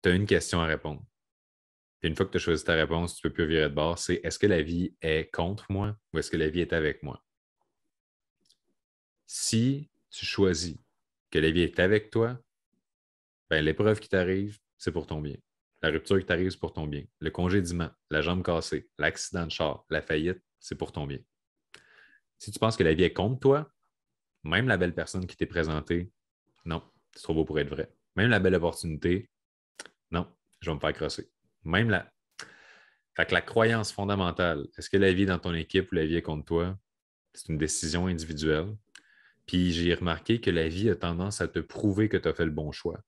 tu as une question à répondre. Puis une fois que tu as choisi ta réponse, tu ne peux plus virer de bord. C'est est-ce que la vie est contre moi ou est-ce que la vie est avec moi? Si tu choisis que la vie est avec toi, ben, l'épreuve qui t'arrive, c'est pour ton bien. La rupture qui t'arrive, c'est pour ton bien. Le congédiement, la jambe cassée, l'accident de char, la faillite, c'est pour ton bien. Si tu penses que la vie est contre toi, même la belle personne qui t'est présentée, non, c'est trop beau pour être vrai. Même la belle opportunité, non, je vais me faire crosser. Même la. Fait que la croyance fondamentale, est-ce que la vie est dans ton équipe ou la vie est contre toi? C'est une décision individuelle. Puis j'ai remarqué que la vie a tendance à te prouver que tu as fait le bon choix.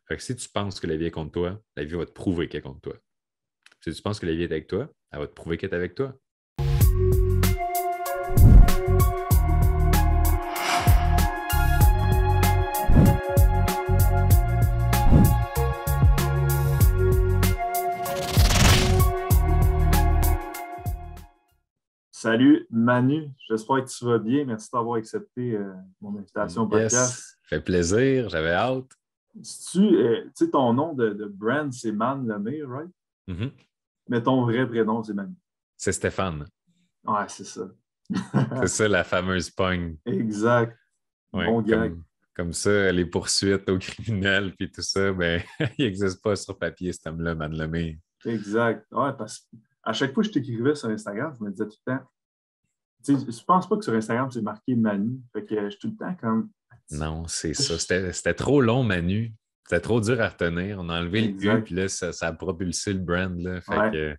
Fait que si tu penses que la vie est contre toi, la vie va te prouver qu'elle est contre toi. Si tu penses que la vie est avec toi, elle va te prouver qu'elle est avec toi. Salut Manu, j'espère que tu vas bien. Merci d'avoir accepté mon invitation au podcast. Yes, fait plaisir, j'avais hâte. Tu sais, ton nom de brand, c'est Man Lemire, right? Mm-hmm. Mais ton vrai prénom, c'est Manu. C'est Stéphane. Ouais, c'est ça. C'est ça la fameuse pogne. Exact. Ouais, Bon gag. comme ça, les poursuites aux criminels puis tout ça, ben, il n'existe pas sur papier, cet homme-là, Man Lemire. Exact. Ouais, parce qu'à chaque fois que je t'écrivais sur Instagram, je me disais tout le temps, tu sais, je pense pas que sur Instagram, c'est marqué Manu. Fait que je suis tout le temps comme. Non, c'est ça. C'était trop long, Manu. C'était trop dur à retenir. On a enlevé le U, Exact. puis là, ça a propulsé le brand. Là. Fait Ouais. que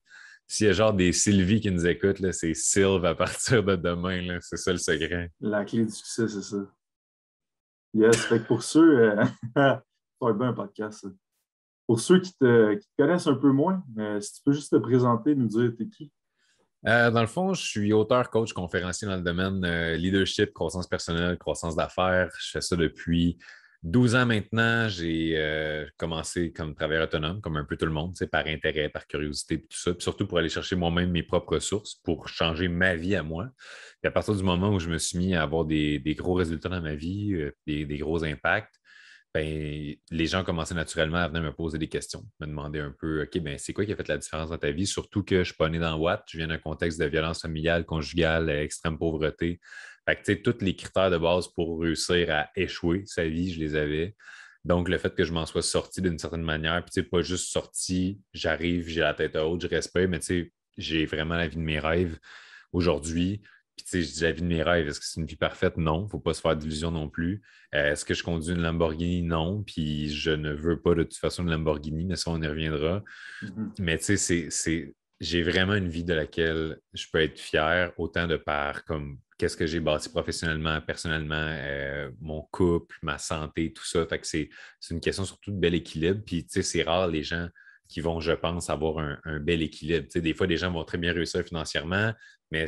s'il y a genre des Sylvie qui nous écoutent, là, c'est Sylve à partir de demain. Là. C'est ça le secret. La clé du succès, c'est ça. Yes. Fait que pour ceux. Ça va être bien un podcast, ça. Pour ceux qui te connaissent un peu moins, si tu peux juste te présenter, nous dire t'es qui? Dans le fond, je suis auteur, coach, conférencier dans le domaine leadership, croissance personnelle, croissance d'affaires. Je fais ça depuis 12 ans maintenant. J'ai commencé comme travailleur autonome, comme un peu tout le monde, par intérêt, par curiosité, puis tout ça. Puis surtout pour aller chercher moi-même mes propres ressources, pour changer ma vie à moi. Puis à partir du moment où je me suis mis à avoir des gros résultats dans ma vie, des gros impacts, ben, les gens commençaient naturellement à venir me poser des questions, me demander un peu, OK, ben, c'est quoi qui a fait la différence dans ta vie? Surtout que je ne suis pas né dans Watt, je viens d'un contexte de violence familiale, conjugale, extrême pauvreté. Fait que, tu sais, tous les critères de base pour réussir à échouer sa vie, je les avais. Donc, le fait que je m'en sois sorti d'une certaine manière, puis, tu sais, pas juste sorti, j'arrive, j'ai la tête haute, je respire, mais, tu sais, j'ai vraiment la vie de mes rêves aujourd'hui. Puis, tu sais, je dis la vie de mes rêves. Est-ce que c'est une vie parfaite? Non. Il ne faut pas se faire d'illusions non plus. Est-ce que je conduis une Lamborghini? Non. Puis, je ne veux pas de toute façon une Lamborghini, mais ça, on y reviendra. Mm-hmm. Mais, tu sais, j'ai vraiment une vie de laquelle je peux être fier, autant de par comme qu'est-ce que j'ai bâti professionnellement, personnellement, mon couple, ma santé, tout ça. Fait que c'est une question surtout de bel équilibre. Puis, tu sais, c'est rare les gens qui vont, je pense, avoir un bel équilibre. Tu sais, des fois, des gens vont très bien réussir financièrement, mais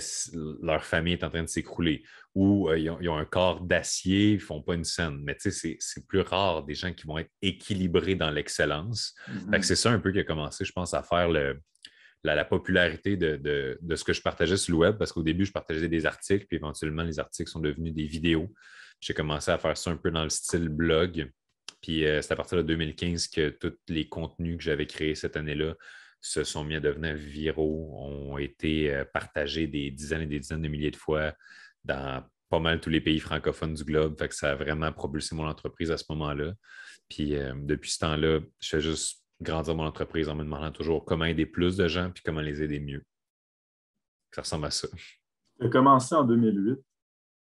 leur famille est en train de s'écrouler. Ou ils ont un corps d'acier, ils ne font pas une scène. Mais tu sais, c'est plus rare des gens qui vont être équilibrés dans l'excellence. Fait que Mm-hmm. c'est ça un peu qui a commencé, je pense, à faire la popularité de ce que je partageais sur le web, parce qu'au début, je partageais des articles, puis éventuellement, les articles sont devenus des vidéos. J'ai commencé à faire ça un peu dans le style blog. Puis c'est à partir de 2015 que tous les contenus que j'avais créés cette année-là se sont mis à devenir viraux, ont été partagés des dizaines et des dizaines de milliers de fois dans pas mal tous les pays francophones du globe. Fait que ça a vraiment propulsé mon entreprise à ce moment-là. Puis depuis ce temps-là, je fais juste grandir mon entreprise en me demandant toujours comment aider plus de gens puis comment les aider mieux. Ça ressemble à ça. Tu as commencé en 2008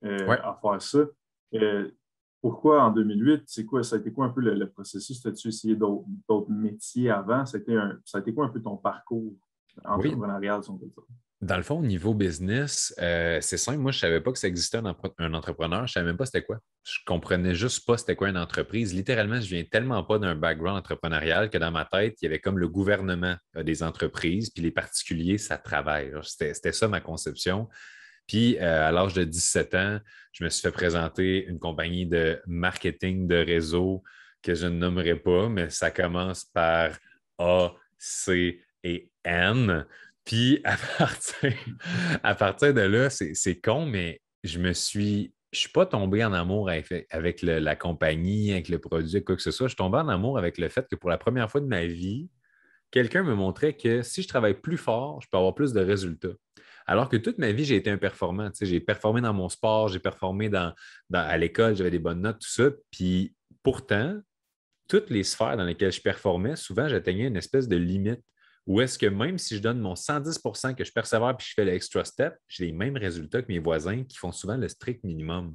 Ouais. à faire ça. Euh, Pourquoi en 2008? C'est quoi, ça a été quoi un peu le processus? As-tu essayé d'autres métiers avant? Ça a été quoi un peu ton parcours Oui, entrepreneurial, si on peut dire? dans le fond, au niveau business, c'est simple. Moi, je ne savais pas que ça existait un entrepreneur. Je ne savais même pas c'était quoi. Je ne comprenais juste pas c'était quoi une entreprise. Littéralement, je viens tellement pas d'un background entrepreneurial que dans ma tête, il y avait comme le gouvernement des entreprises, puis les particuliers, ça travaille. C'était ça ma conception. Puis, à l'âge de 17 ans, je me suis fait présenter une compagnie de marketing de réseau que je ne nommerai pas, mais ça commence par A, C et N. Puis, à partir de là, c'est con, mais je me suis je ne suis pas tombé en amour avec la compagnie, avec le produit, quoi que ce soit. Je suis tombé en amour avec le fait que pour la première fois de ma vie, quelqu'un me montrait que si je travaille plus fort, je peux avoir plus de résultats. Alors que toute ma vie, j'ai été un performant. Tu sais, j'ai performé dans mon sport, j'ai performé à l'école, j'avais des bonnes notes, tout ça. Puis pourtant, toutes les sphères dans lesquelles je performais, souvent, j'atteignais une espèce de limite où est-ce que même si je donne mon 110 que je persévère puis je fais l'extra step, j'ai les mêmes résultats que mes voisins qui font souvent le strict minimum.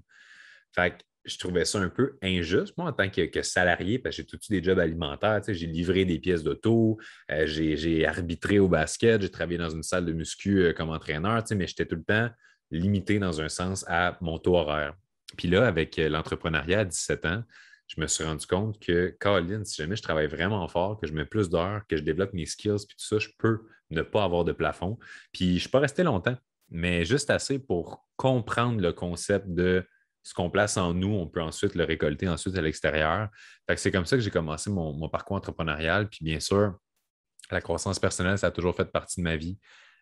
Fait que je trouvais ça un peu injuste, moi, en tant que salarié, parce que j'ai tout de suite des jobs alimentaires. Tu sais, j'ai livré des pièces d'auto, j'ai arbitré au basket, j'ai travaillé dans une salle de muscu comme entraîneur, tu sais, mais j'étais tout le temps limité dans un sens à mon taux horaire. Puis là, avec l'entrepreneuriat à 17 ans, je me suis rendu compte que, Colin, si jamais je travaille vraiment fort, que je mets plus d'heures, que je développe mes skills, puis tout ça, je peux ne pas avoir de plafond. Puis je ne suis pas resté longtemps, mais juste assez pour comprendre le concept de ce qu'on place en nous, on peut ensuite le récolter ensuite à l'extérieur. Fait que c'est comme ça que j'ai commencé mon parcours entrepreneurial. Puis bien sûr, la croissance personnelle, ça a toujours fait partie de ma vie.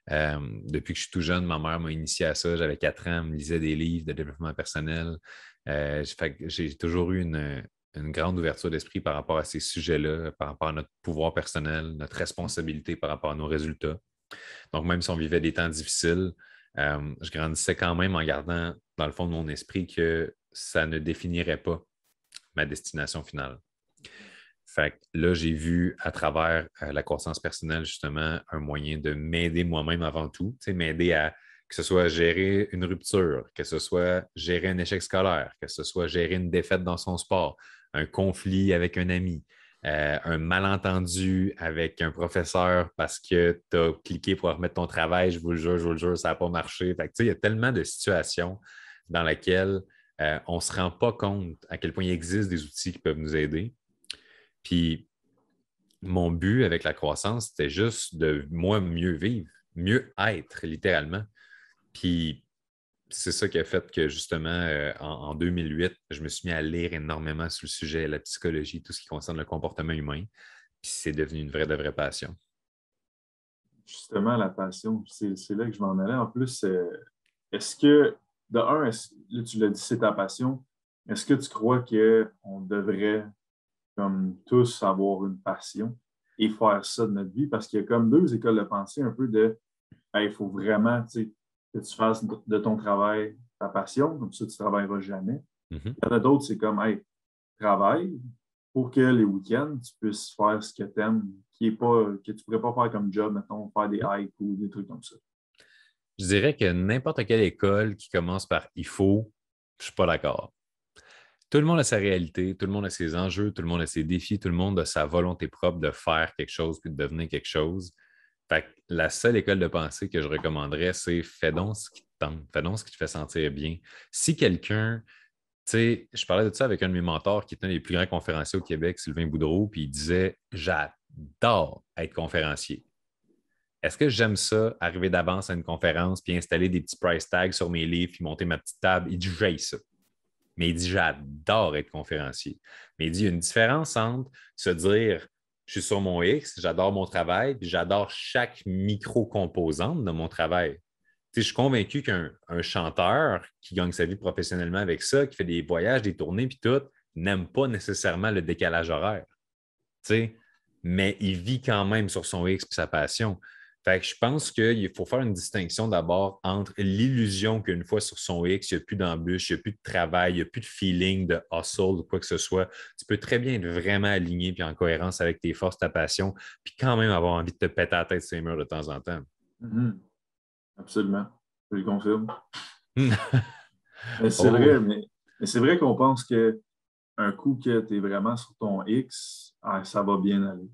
Depuis que je suis tout jeune, ma mère m'a initié à ça. J'avais 4 ans, elle me lisait des livres de développement personnel. Fait que j'ai toujours eu une grande ouverture d'esprit par rapport à ces sujets-là, par rapport à notre pouvoir personnel, notre responsabilité par rapport à nos résultats. Donc, même si on vivait des temps difficiles, je grandissais quand même en gardant dans le fond de mon esprit que ça ne définirait pas ma destination finale. Fait que là, j'ai vu à travers la croissance personnelle, justement, un moyen de m'aider moi-même avant tout, tu sais, m'aider à que ce soit gérer une rupture, que ce soit gérer un échec scolaire, que ce soit gérer une défaite dans son sport, un conflit avec un ami, un malentendu avec un professeur parce que tu as cliqué pour remettre ton travail, je vous le jure, ça n'a pas marché. Fait que, tu sais, il y a tellement de situations dans lesquelles on ne se rend pas compte à quel point il existe des outils qui peuvent nous aider. Puis mon but avec la croissance, c'était juste de moi mieux vivre, mieux être, littéralement. Puis c'est ça qui a fait que justement, en 2008, je me suis mis à lire énormément sur le sujet, la psychologie, tout ce qui concerne le comportement humain. Puis c'est devenu une vraie de vraie passion. Justement, la passion, c'est là que je m'en allais. En plus, est-ce que, de un, là, tu l'as dit, c'est ta passion. Est-ce que tu crois qu'on devrait, comme tous, avoir une passion et faire ça de notre vie? Parce qu'il y a comme deux écoles de pensée, un peu de, hey, il faut vraiment, tu sais, que tu fasses de ton travail ta passion, comme ça, tu ne travailleras jamais. Mhm. Il y en a d'autres, c'est comme, hey, travaille pour que les week-ends, tu puisses faire ce que tu aimes, que tu ne pourrais pas faire comme job, mettons, faire des hikes ou des trucs comme ça. Je dirais que n'importe quelle école qui commence par il faut, je ne suis pas d'accord. Tout le monde a sa réalité, tout le monde a ses enjeux, tout le monde a ses défis, tout le monde a sa volonté propre de faire quelque chose puis de devenir quelque chose. Fait que la seule école de pensée que je recommanderais, c'est fais donc ce qui te tente, fais donc ce qui te fait sentir bien. Si quelqu'un, tu sais, je parlais de ça avec un de mes mentors qui est un des plus grands conférenciers au Québec, Sylvain Boudreau, puis il disait j'adore être conférencier. Est-ce que j'aime ça, arriver d'avance à une conférence, puis installer des petits price tags sur mes livres, puis monter ma petite table? Il dit j'aille ça. Mais il dit j'adore être conférencier. Mais il dit il y a une différence entre se dire je suis sur mon X, j'adore mon travail, puis j'adore chaque micro-composante de mon travail. Tu sais, je suis convaincu qu'un chanteur qui gagne sa vie professionnellement avec ça, qui fait des voyages, des tournées, puis tout, n'aime pas nécessairement le décalage horaire. Tu sais, mais il vit quand même sur son X et sa passion. Fait que je pense qu'il faut faire une distinction d'abord entre l'illusion qu'une fois sur son X, il n'y a plus d'embûches, il n'y a plus de travail, il n'y a plus de feeling, de hustle ou quoi que ce soit. Tu peux très bien être vraiment aligné puis en cohérence avec tes forces, ta passion, puis quand même avoir envie de te péter la tête sur les murs de temps en temps. Mhm. Absolument. Je le confirme. Hmm. Mais c'est Oh vrai, oui. mais c'est vrai qu'on pense qu'un coup que tu es vraiment sur ton X, ah, ça va bien aller.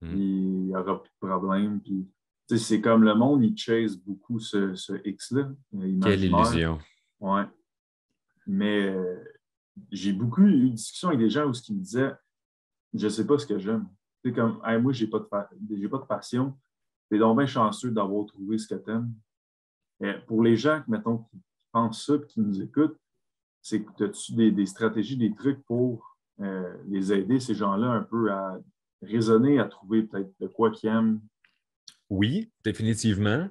Puis Hmm. il n'y aura plus de problème. Puis, tu sais, c'est comme le monde, il chase beaucoup ce X-là, Quelle imaginaire. illusion. Ouais. Mais j'ai beaucoup eu une discussion avec des gens où ce qui me disaient je ne sais pas ce que j'aime. C'est comme hey, moi, j'ai pas de passion. T'es donc bien chanceux d'avoir trouvé ce que tu aimes. Pour les gens, mettons, qui pensent ça et qui nous écoutent, c'est que as-tu des stratégies, des trucs pour les aider, ces gens-là, un peu à raisonner, à trouver peut-être de quoi qu'ils aiment. Oui, définitivement.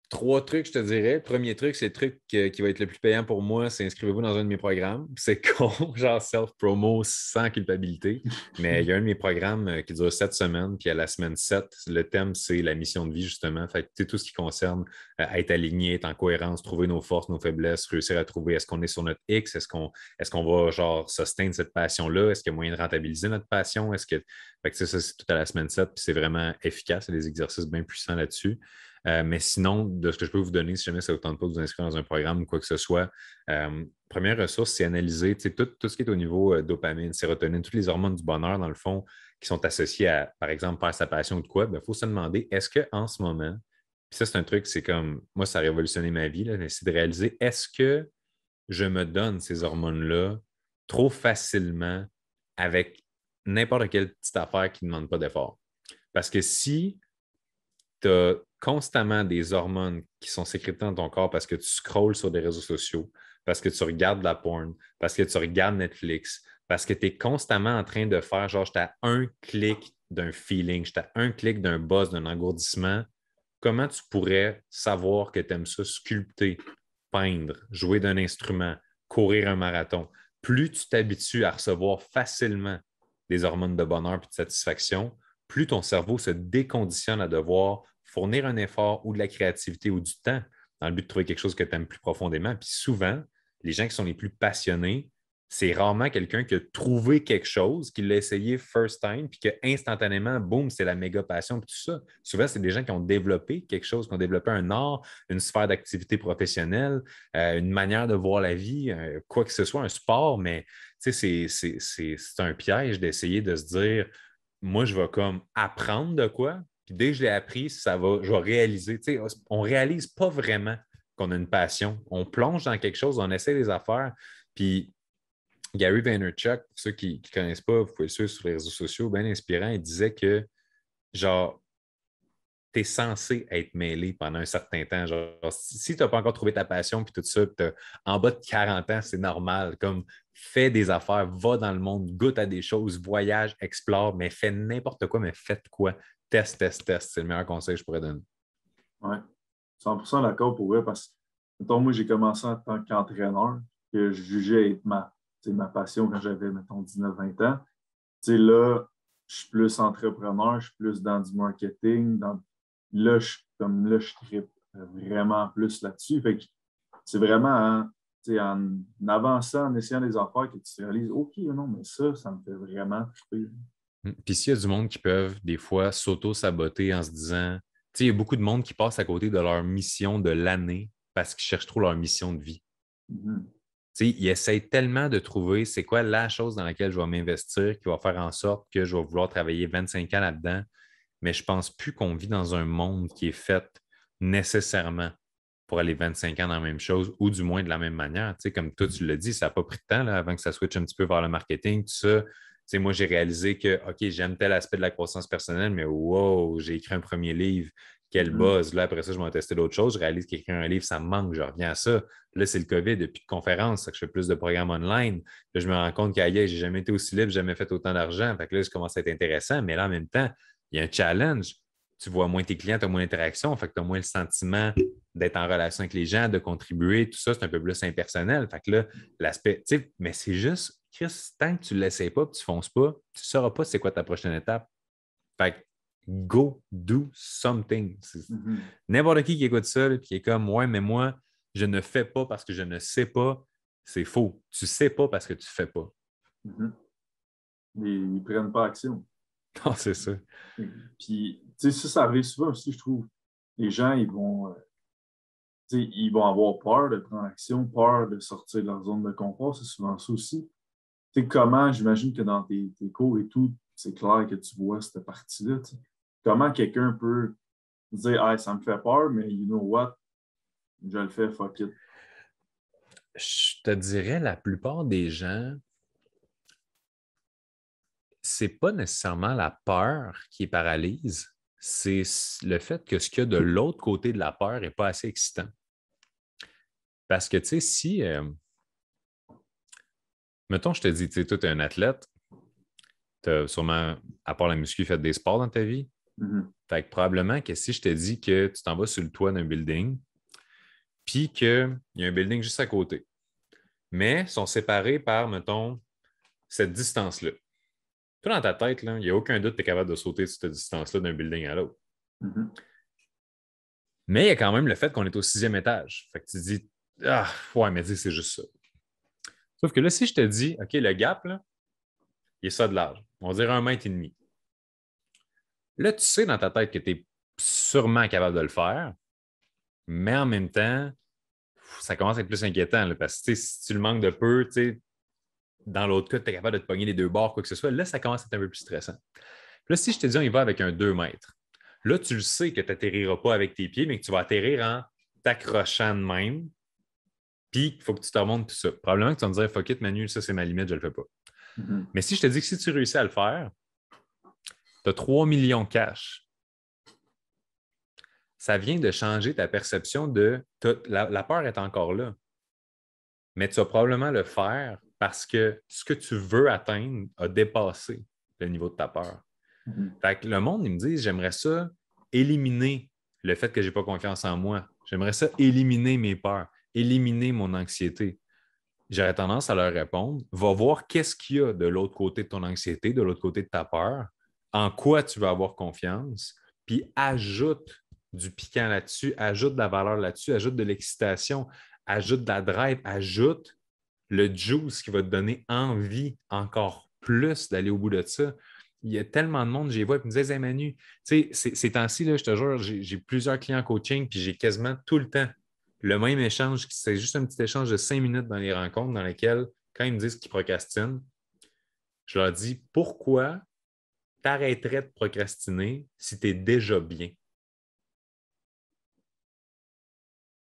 3 trucs, je te dirais. Premier truc, c'est le truc qui va être le plus payant pour moi, c'est inscrivez-vous dans un de mes programmes. C'est con, genre self-promo sans culpabilité. Mais il y a un de mes programmes qui dure 7 semaines, puis à la semaine 7, le thème, c'est la mission de vie, justement. Fait que tu sais, tout ce qui concerne être aligné, être en cohérence, trouver nos forces, nos faiblesses, réussir à trouver est-ce qu'on est sur notre X, est-ce qu'on va genre sustain cette passion-là, est-ce qu'il y a moyen de rentabiliser notre passion, est-ce que. Fait que ça, c'est tout à la semaine 7, puis c'est vraiment efficace, il y a des exercices bien puissants là-dessus. Mais sinon, de ce que je peux vous donner, si jamais ça ne vous tente pas de vous inscrire dans un programme ou quoi que ce soit, première ressource, c'est analyser tout ce qui est au niveau dopamine, sérotonine, toutes les hormones du bonheur, dans le fond, qui sont associées à, par exemple, faire sa passion ou de quoi, il faut se demander, est-ce qu'en ce moment, puis ça, c'est un truc, c'est comme, moi, ça a révolutionné ma vie, là, c'est de réaliser, est-ce que je me donne ces hormones-là trop facilement avec n'importe quelle petite affaire qui ne demande pas d'effort? Parce que si tu as constamment des hormones qui sont sécrétées dans ton corps parce que tu scrolles sur des réseaux sociaux, parce que tu regardes de la porn, parce que tu regardes Netflix, parce que tu es constamment en train de faire, genre, j'étais à un clic d'un feeling, j'étais à un clic d'un buzz, d'un engourdissement. Comment tu pourrais savoir que tu aimes ça, sculpter, peindre, jouer d'un instrument, courir un marathon? Plus tu t'habitues à recevoir facilement des hormones de bonheur et de satisfaction, plus ton cerveau se déconditionne à devoir fournir un effort ou de la créativité ou du temps dans le but de trouver quelque chose que tu aimes plus profondément. Puis souvent, les gens qui sont les plus passionnés, c'est rarement quelqu'un qui a trouvé quelque chose, qui l'a essayé first time, puis que instantanément, boum, c'est la méga passion, puis tout ça. Souvent, c'est des gens qui ont développé quelque chose, qui ont développé un art, une sphère d'activité professionnelle, une manière de voir la vie, quoi que ce soit, un sport, mais c'est un piège d'essayer de se dire moi, je vais comme apprendre de quoi, puis dès que je l'ai appris, je vais réaliser. Tu sais, on ne réalise pas vraiment qu'on a une passion. On plonge dans quelque chose, on essaie des affaires. Puis Gary Vaynerchuk, pour ceux qui ne connaissent pas, vous pouvez le suivre sur les réseaux sociaux, bien inspirant, il disait que genre, tu es censé être mêlé pendant un certain temps. Genre, si tu n'as pas encore trouvé ta passion, puis tout ça, puis en bas de 40 ans, c'est normal. Comme fais des affaires, va dans le monde, goûte à des choses, voyage, explore, mais fais n'importe quoi, mais faites quoi. Teste, teste, teste. C'est le meilleur conseil que je pourrais donner. Oui, 100% d'accord pour vrai, parce que, mettons, moi, j'ai commencé en tant qu'entraîneur, que je jugeais être ma passion quand j'avais, mettons, 19-20 ans. Tu sais, là, je suis plus entrepreneur, je suis plus dans du marketing. Là, je tripe vraiment plus là-dessus. Fait que c'est vraiment tu sais, en avançant, en essayant des affaires que tu te réalises, OK, non, mais ça me fait vraiment triper. Puis s'il y a du monde qui peuvent, des fois, s'auto-saboter en se disant, tu sais, il y a beaucoup de monde qui passe à côté de leur mission de l'année parce qu'ils cherchent trop leur mission de vie. Mhm. Tu sais, ils essayent tellement de trouver c'est quoi la chose dans laquelle je vais m'investir qui va faire en sorte que je vais vouloir travailler 25 ans là-dedans. Mais je ne pense plus qu'on vit dans un monde qui est fait nécessairement pour aller 25 ans dans la même chose ou du moins de la même manière. Tu sais, comme toi, tu l'as dit, ça n'a pas pris de temps là, avant que ça switche un petit peu vers le marketing, tout ça. Tu sais, moi, j'ai réalisé que, OK, j'aime tel aspect de la croissance personnelle, mais wow, j'ai écrit un premier livre, quel Mhm. buzz. Là, après ça, je vais tester d'autres choses. Je réalise qu'écrire un livre, ça me manque, je reviens à ça. Là, c'est le COVID, depuis de conférences, ça que je fais plus de programmes online. Là, je me rends compte qu'ailleurs, j'ai jamais été aussi libre, j'ai jamais fait autant d'argent. Fait que là, ça commence à être intéressant, mais là, en même temps, il y a un challenge. Tu vois moins tes clients, tu as moins d'interaction, fait que tu as moins le sentiment d'être en relation avec les gens, de contribuer, tout ça, c'est un peu plus impersonnel. Fait que là, l'aspect, tu sais, mais c'est juste, Chris, tant que tu ne l'essayes pas, tu ne fonces pas, tu ne sauras pas c'est quoi ta prochaine étape. Fait que go do something. Mhm. N'importe qui écoute ça, et qui est comme, ouais, mais moi, je ne fais pas parce que je ne sais pas, c'est faux. Tu ne sais pas parce que tu ne fais pas. Mhm. Ils ne prennent pas action. Non, c'est ça. Puis, tu sais, ça arrive souvent aussi, je trouve. Les gens, tu sais, ils vont avoir peur de prendre action, peur de sortir de leur zone de confort. C'est souvent ça aussi. Tu sais, comment, j'imagine que dans tes cours et tout, c'est clair que tu vois cette partie-là. Tu sais. Comment quelqu'un peut dire, ah, ça me fait peur, mais you know what, je le fais, fuck it. Je te dirais, la plupart des gens, c'est pas nécessairement la peur qui paralyse, c'est le fait que ce qu'il y a de l'autre côté de la peur n'est pas assez excitant. Parce que, tu sais, si, mettons, je te dis, tu sais, toi, tu es un athlète, tu as sûrement, à part la muscu, fait des sports dans ta vie. Mhm. Fait que probablement que si je te dis que tu t'en vas sur le toit d'un building, puis qu'il y a un building juste à côté, mais sont séparés par, mettons, cette distance-là. Toi, dans ta tête, il n'y a aucun doute que tu es capable de sauter cette distance-là d'un building à l'autre. Mhm. Mais il y a quand même le fait qu'on est au 6e étage. Fait que tu te dis, ah, ouais, mais dis, c'est juste ça. Sauf que là, si je te dis, OK, le gap, là, il est ça de large. On dirait 1,5 m. Là, tu sais dans ta tête que tu es sûrement capable de le faire, mais en même temps, ça commence à être plus inquiétant là, parce que si tu le manques de peu, dans l'autre cas, tu es capable de te pogner les deux bords, quoi que ce soit, là, ça commence à être un peu plus stressant. Là, si je te dis, on y va avec un 2 mètres, là, tu le sais que tu n'atterriras pas avec tes pieds, mais que tu vas atterrir en t'accrochant de même, puis il faut que tu te remontes tout ça. Probablement que tu vas me dire, fuck it, Manu, ça, c'est ma limite, je ne le fais pas. Mhm. Mais si je te dis que si tu réussis à le faire, tu as 3 millions cash. Ça vient de changer ta perception de la peur est encore là. Mais tu vas probablement le faire parce que ce que tu veux atteindre a dépassé le niveau de ta peur. Mhm. Fait que le monde, ils me disent, j'aimerais ça éliminer le fait que je n'ai pas confiance en moi. J'aimerais ça éliminer mes peurs, éliminer mon anxiété. J'aurais tendance à leur répondre, va voir qu'est-ce qu'il y a de l'autre côté de ton anxiété, de l'autre côté de ta peur, en quoi tu veux avoir confiance, puis ajoute du piquant là-dessus, ajoute de la valeur là-dessus, ajoute de l'excitation, ajoute de la drive, ajoute le juice qui va te donner envie encore plus d'aller au bout de ça. Il y a tellement de monde, j'y vois, puis me disais, hey, Manu, tu sais, ces temps-ci, là, je te jure, j'ai plusieurs clients en coaching, puis j'ai quasiment tout le temps le même échange, c'est juste un petit échange de 5 minutes dans les rencontres dans lesquelles, quand ils me disent qu'ils procrastinent, je leur dis pourquoi tu arrêterais de procrastiner si tu es déjà bien?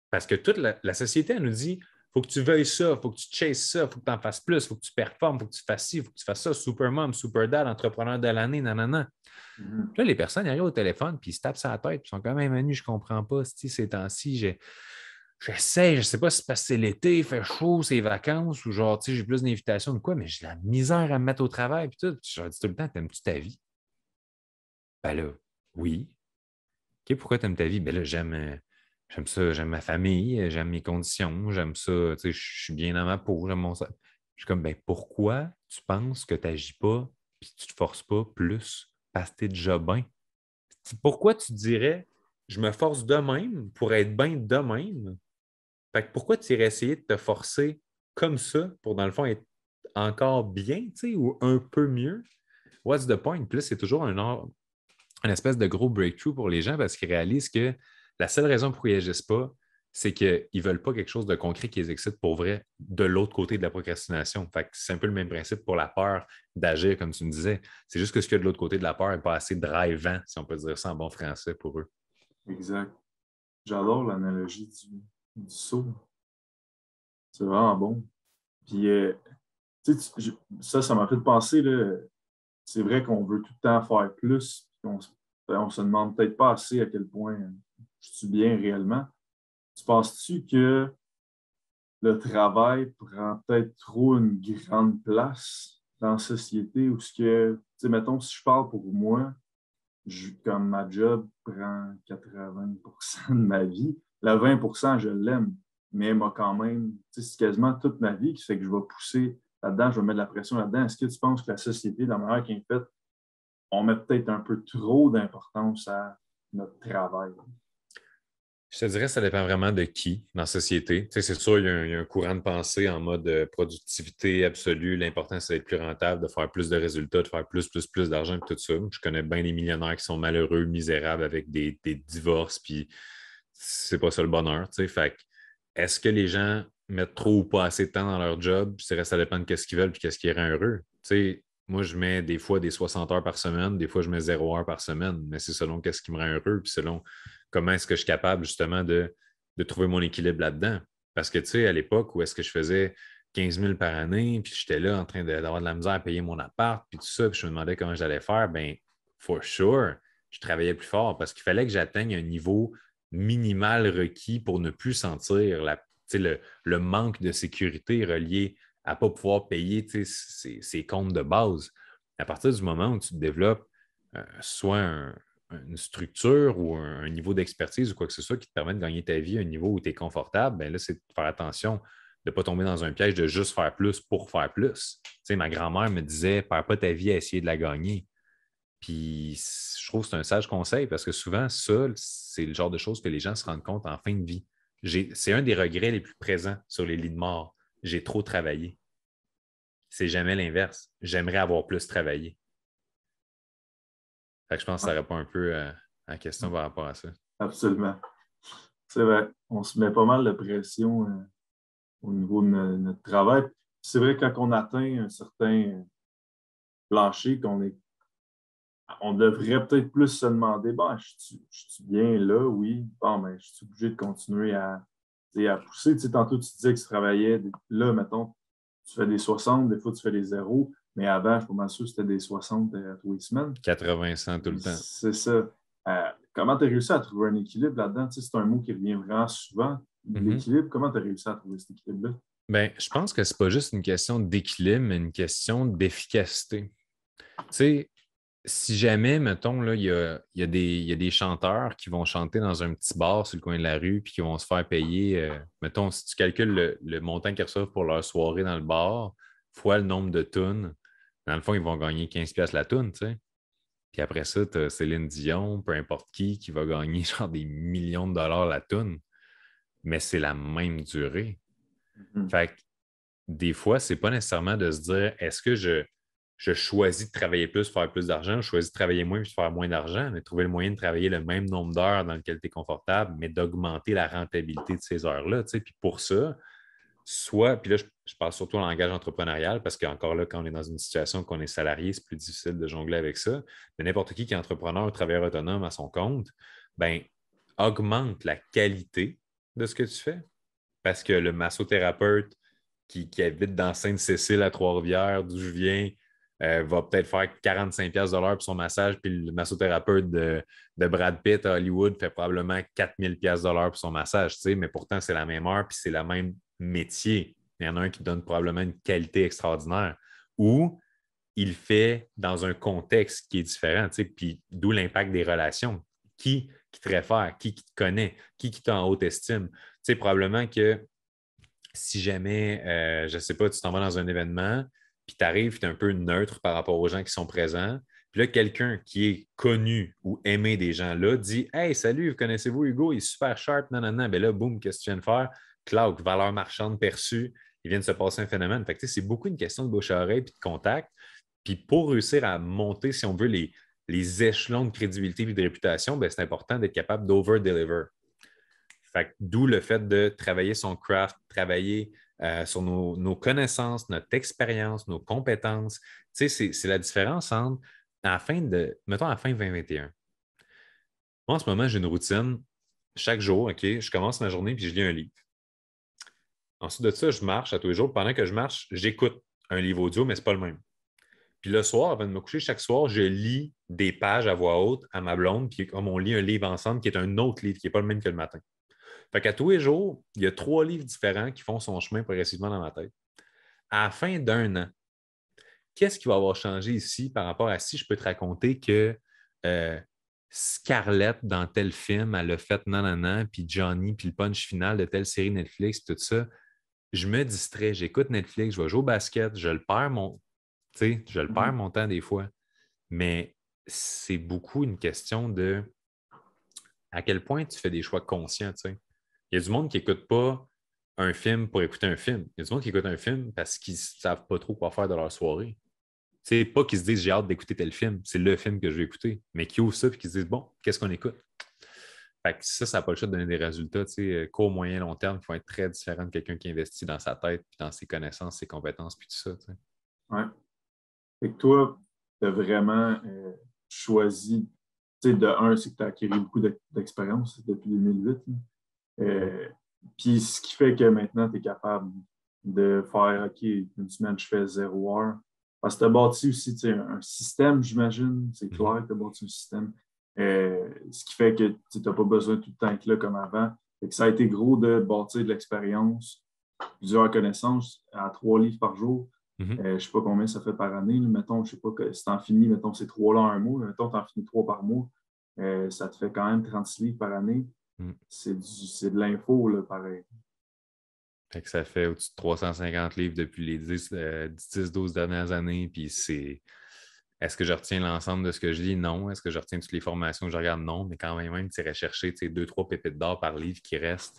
Parce que toute la société, elle nous dit faut que tu veuilles ça, faut que tu chases ça, faut que tu en fasses plus, faut que tu performes, faut que tu fasses ci, faut que tu fasses ça, super mom, super dad, entrepreneur de l'année, nanana. Mhm. Puis là, les personnes ils arrivent au téléphone puis ils se tapent sur la tête, puis ils sont quand même Manu, je ne comprends pas, ces temps-ci, j'essaie, je ne sais pas si c'est parce que c'est l'été, il fait chaud, c'est les vacances, ou genre, j'ai plus d'invitations ou quoi, mais j'ai de la misère à me mettre au travail, puis tout. Puis je leur dis tout le temps, t'aimes-tu ta vie? Ben là, oui. OK, pourquoi t'aimes ta vie? Ben là, j'aime ça, j'aime ma famille, j'aime mes conditions, j'aime ça, je suis bien dans ma peau, j'aime mon... Je suis comme, ben pourquoi tu penses que tu n'agis pas puis tu ne te forces pas plus parce que tu es déjà bien? Pourquoi tu dirais, je me force de même pour être bien de même? Fait que pourquoi tu irais essayer de te forcer comme ça pour, dans le fond, être encore bien, ou un peu mieux? What's the point? Puis là, c'est toujours une espèce de gros breakthrough pour les gens parce qu'ils réalisent que la seule raison pour ils n'agissent pas, c'est qu'ils ne veulent pas quelque chose de concret qui les excite pour vrai de l'autre côté de la procrastination. Fait que c'est un peu le même principe pour la peur d'agir, comme tu me disais. C'est juste que ce qu'il y a de l'autre côté de la peur n'est pas assez drivant, si on peut dire ça en bon français pour eux. Exact. J'adore l'analogie du saut. C'est vraiment bon. Puis, tu sais, ça m'a fait penser, là, c'est vrai qu'on veut tout le temps faire plus, puis on se demande peut-être pas assez à quel point je suis bien réellement. Tu penses-tu que le travail prend peut-être trop une grande place dans la société ou ce que, tu sais, mettons, si je parle pour moi, comme ma job prend 80% de ma vie, le 20%, je l'aime, mais moi quand même, tu sais, c'est quasiment toute ma vie qui fait que je vais pousser là-dedans, je vais mettre de la pression là-dedans. Est-ce que tu penses que la société, de la manière qu'elle est faite, on met peut-être un peu trop d'importance à notre travail? Je te dirais que ça dépend vraiment de qui dans la société. Tu sais, c'est sûr, il y a un courant de pensée en mode productivité absolue. L'important, c'est d'être plus rentable, de faire plus de résultats, de faire plus d'argent et tout ça. Je connais bien des millionnaires qui sont malheureux, misérables avec des divorces, puis c'est pas ça le bonheur. Tu sais. Fait que, est-ce que les gens mettent trop ou pas assez de temps dans leur job? Je dirais que ça dépend de ce qu'ils veulent et qu'est-ce qui les rend heureux. Tu sais, moi, je mets des fois des 60 heures par semaine, des fois, je mets 0 heure par semaine, mais c'est selon qu'est-ce qui me rend heureux, puis selon comment est-ce que je suis capable justement de trouver mon équilibre là-dedans. Parce que, tu sais, à l'époque où est-ce que je faisais 15 000 par année, puis j'étais là en train d'avoir de la misère à payer mon appart, puis tout ça, puis je me demandais comment j'allais faire, bien, for sure, je travaillais plus fort parce qu'il fallait que j'atteigne un niveau minimal requis pour ne plus sentir le manque de sécurité relié à ne pas pouvoir payer ses comptes de base. À partir du moment où tu te développes soit une structure ou un niveau d'expertise ou quoi que ce soit qui te permet de gagner ta vie à un niveau où tu es confortable, bien là, c'est de faire attention de ne pas tomber dans un piège de juste faire plus pour faire plus. Tu sais, ma grand-mère me disait, perds pas ta vie à essayer de la gagner. Puis je trouve que c'est un sage conseil parce que souvent, ça, c'est le genre de choses que les gens se rendent compte en fin de vie. C'est un des regrets les plus présents sur les lits de mort. J'ai trop travaillé. C'est jamais l'inverse. J'aimerais avoir plus travaillé. Fait que je pense que ça répond un peu à la question par rapport à ça. Absolument. C'est vrai. On se met pas mal de pression au niveau de notre travail. C'est vrai, quand on atteint un certain plancher, on devrait peut-être plus se demander, bon, je suis bien là, oui. Bon, ben, je suis obligé de continuer à pousser. Tu sais, tantôt, tu disais que tu travaillais, là, mettons, tu fais des 60, des fois, tu fais des zéros, mais avant, je suis pas mal sûr que c'était des 60 tous les semaines. 80-100 tout le temps. C'est ça. Comment tu as réussi à trouver un équilibre là-dedans? Tu sais, c'est un mot qui revient vraiment souvent. L'équilibre, comment tu as réussi à trouver cet équilibre-là? Bien, je pense que c'est pas juste une question d'équilibre, mais une question d'efficacité. Tu sais, si jamais, mettons, là, il y a des chanteurs qui vont chanter dans un petit bar sur le coin de la rue puis qui vont se faire payer, mettons, si tu calcules le montant qu'ils reçoivent pour leur soirée dans le bar, fois le nombre de tunes, dans le fond, ils vont gagner 15$ la tune, tu sais. Puis après ça, tu as Céline Dion, peu importe qui va gagner genre des millions de dollars la tune. Mais c'est la même durée. Fait que des fois, c'est pas nécessairement de se dire est-ce que je choisis de travailler plus, faire plus d'argent, je choisis de travailler moins et de faire moins d'argent, mais trouver le moyen de travailler le même nombre d'heures dans lequel tu es confortable, mais d'augmenter la rentabilité de ces heures-là. Tu sais. Puis pour ça, soit, puis là, je parle surtout en langage entrepreneurial parce qu'encore là, quand on est dans une situation qu'on est salarié, c'est plus difficile de jongler avec ça. Mais n'importe qui est entrepreneur ou travailleur autonome à son compte, ben augmente la qualité de ce que tu fais. Parce que le massothérapeute qui habite dans Sainte-Cécile à Trois-Rivières, d'où je viens, va peut-être faire 45$ de l'heure pour son massage, puis le massothérapeute de Brad Pitt à Hollywood fait probablement 4000$ de l'heure pour son massage, tu sais, mais pourtant, c'est la même heure, puis c'est le même métier. Il y en a un qui donne probablement une qualité extraordinaire. Ou il fait dans un contexte qui est différent, tu sais, puis d'où l'impact des relations. Qui te réfère, qui te connaît, qui t'a en haute estime. Tu sais, probablement que si jamais, je ne sais pas, tu t'en vas dans un événement, puis tu arrives, tu es un peu neutre par rapport aux gens qui sont présents. Puis là, quelqu'un qui est connu ou aimé des gens-là dit Hey, salut, connaissez-vous Hugo, il est super sharp, non, non, non. Ben là, boum, qu'est-ce que tu viens de faire? Cloud, valeur marchande perçue, il vient de se passer un phénomène. Fait que, c'est beaucoup une question de bouche à oreille puis de contact. Puis pour réussir à monter, si on veut, les échelons de crédibilité et de réputation, ben, c'est important d'être capable d'over-deliver. D'où le fait de travailler son craft, travailler sur nos connaissances, notre expérience, nos compétences. Tu sais, c'est la différence entre mettons à la fin 2021. Moi, en ce moment, j'ai une routine. Chaque jour, OK, je commence ma journée puis je lis un livre. Ensuite de ça, je marche à tous les jours. Pendant que je marche, j'écoute un livre audio, mais ce n'est pas le même. Puis le soir, avant de me coucher, chaque soir, je lis des pages à voix haute à ma blonde, puis comme on lit un livre ensemble qui est un autre livre, qui n'est pas le même que le matin. Fait qu'à tous les jours, il y a 3 livres différents qui font son chemin progressivement dans ma tête. À la fin d'un an, qu'est-ce qui va avoir changé ici par rapport à si je peux te raconter que Scarlett, dans tel film, elle a fait nanana, puis Johnny, puis le punch final de telle série Netflix, tout ça. Je me distrais, j'écoute Netflix, je vais jouer au basket, je le perds mon temps des fois. Mais c'est beaucoup une question de à quel point tu fais des choix conscients, tu sais. Il y a du monde qui n'écoute pas un film pour écouter un film. Il y a du monde qui écoute un film parce qu'ils ne savent pas trop quoi faire de leur soirée. C'est pas qu'ils se disent j'ai hâte d'écouter tel film, c'est le film que je vais écouter, mais qui ouvrent ça et qui se disent bon, qu'est-ce qu'on écoute? Fait que ça n'a pas le choix de donner des résultats, court, moyen, long terme, qui vont être très différents de quelqu'un qui investit dans sa tête, puis dans ses connaissances, ses compétences, puis tout ça. Oui. Fait que toi, tu as vraiment choisi, tu sais, de un, c'est que tu as acquis beaucoup d'expérience depuis 2008. Puis ce qui fait que maintenant, tu es capable de faire, OK, une semaine, je fais 0 heure. Parce que tu as bâti aussi un système, j'imagine. C'est clair que tu as bâti un système. Ce qui fait que tu n'as pas besoin tout le temps être là comme avant. Fait que ça a été gros de bâtir de l'expérience, plusieurs connaissances à 3 livres par jour. Je ne sais pas combien ça fait par année. Là. Mettons, je ne sais pas si tu en finis, mettons, c'est 3 là un mois. Mettons, tu en finis 3 par mois. Ça te fait quand même 36 livres par année. Mm. C'est de l'info, là, pareil. Fait que ça fait au-dessus de 350 livres depuis les 10-12 dernières années. Puis c'est. Est-ce que je retiens l'ensemble de ce que je lis? Non. Est-ce que je retiens toutes les formations que je regarde? Non. Mais quand même, tu irais chercher 2-3 pépites d'or par livre qui restent.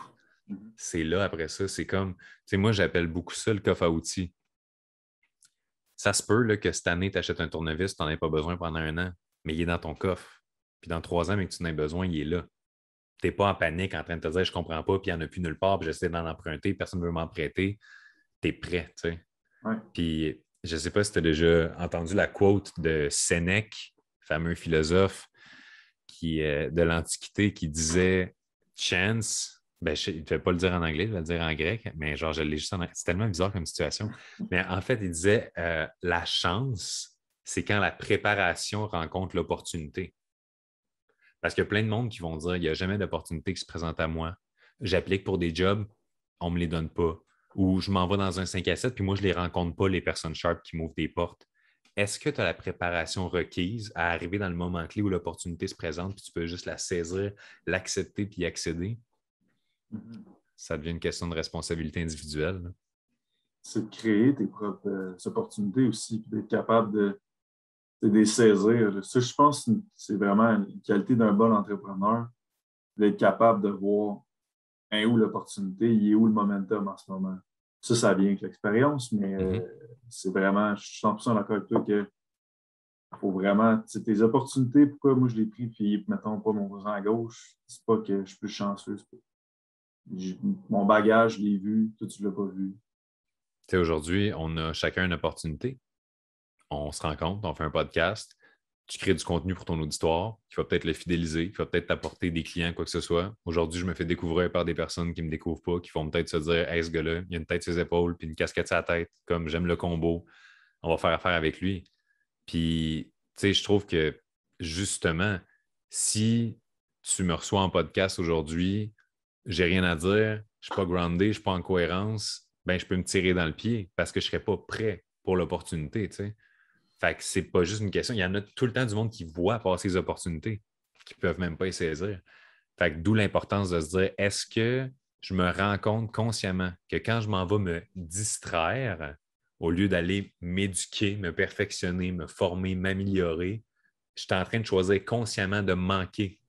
Mhm. C'est là, après ça, c'est comme. Tu sais, moi, j'appelle beaucoup ça le coffre à outils. Ça se peut là, que cette année, tu achètes un tournevis, tu n'en as pas besoin pendant 1 an, mais il est dans ton coffre. Puis dans 3 ans, mais que tu en aies besoin, il est là. Tu n'es pas en panique en train de te dire je comprends pas, puis il n'y en a plus nulle part, puis j'essaie d'en emprunter, personne ne veut m'en prêter. Tu es prêt, tu sais. Ouais. Puis je ne sais pas si tu as déjà entendu la quote de Sénèque, fameux philosophe de l'Antiquité, qui disait chance. Ben, il ne fait pas le dire en anglais, il va le dire en grec, mais genre, je l'ai juste en anglais. C'est tellement bizarre comme situation. Mais en fait, il disait la chance, c'est quand la préparation rencontre l'opportunité. Parce qu'il y a plein de monde qui vont dire il n'y a jamais d'opportunité qui se présente à moi. J'applique pour des jobs, on ne me les donne pas. Ou je m'en vais dans un 5 à 7, puis moi, je ne les rencontre pas, les personnes sharp qui m'ouvrent des portes. Est-ce que tu as la préparation requise à arriver dans le moment clé où l'opportunité se présente, puis tu peux juste la saisir, l'accepter, puis y accéder? Mhm. Ça devient une question de responsabilité individuelle. C'est de créer tes propres opportunités aussi, puis d'être capable de les saisir. Ça, je pense que c'est vraiment une qualité d'un bon entrepreneur, d'être capable de voir où l'opportunité, il est où le momentum en ce moment. Ça vient avec l'expérience, mais Mhm. c'est vraiment, je suis 100% d'accord avec toi que faut vraiment, tes opportunités, pourquoi moi je l'ai pris, puis mettons pas mon voisin à gauche, c'est pas que je suis plus chanceux. Mon bagage, je l'ai vu, toi tu l'as pas vu. Tu sais, aujourd'hui, on a chacun une opportunité. On se rencontre, on fait un podcast, tu crées du contenu pour ton auditoire, qui va peut-être le fidéliser, qui va peut-être t'apporter des clients, quoi que ce soit. Aujourd'hui, je me fais découvrir par des personnes qui ne me découvrent pas, qui vont peut-être se dire hey, ce gars-là, il a une tête sur ses épaules, puis une casquette sur la tête, comme j'aime le combo, on va faire affaire avec lui. Puis, tu sais, je trouve que justement, si tu me reçois en podcast aujourd'hui, j'ai rien à dire, je suis pas groundé, je suis pas en cohérence, ben je peux me tirer dans le pied parce que je serais pas prêt pour l'opportunité, tu sais. Fait que c'est pas juste une question. Il y en a tout le temps du monde qui voit passer ces opportunités, qui ne peuvent même pas y saisir. Fait que d'où l'importance de se dire, est-ce que je me rends compte consciemment que quand je m'en vais me distraire, au lieu d'aller m'éduquer, me perfectionner, me former, m'améliorer, je suis en train de choisir consciemment de manquer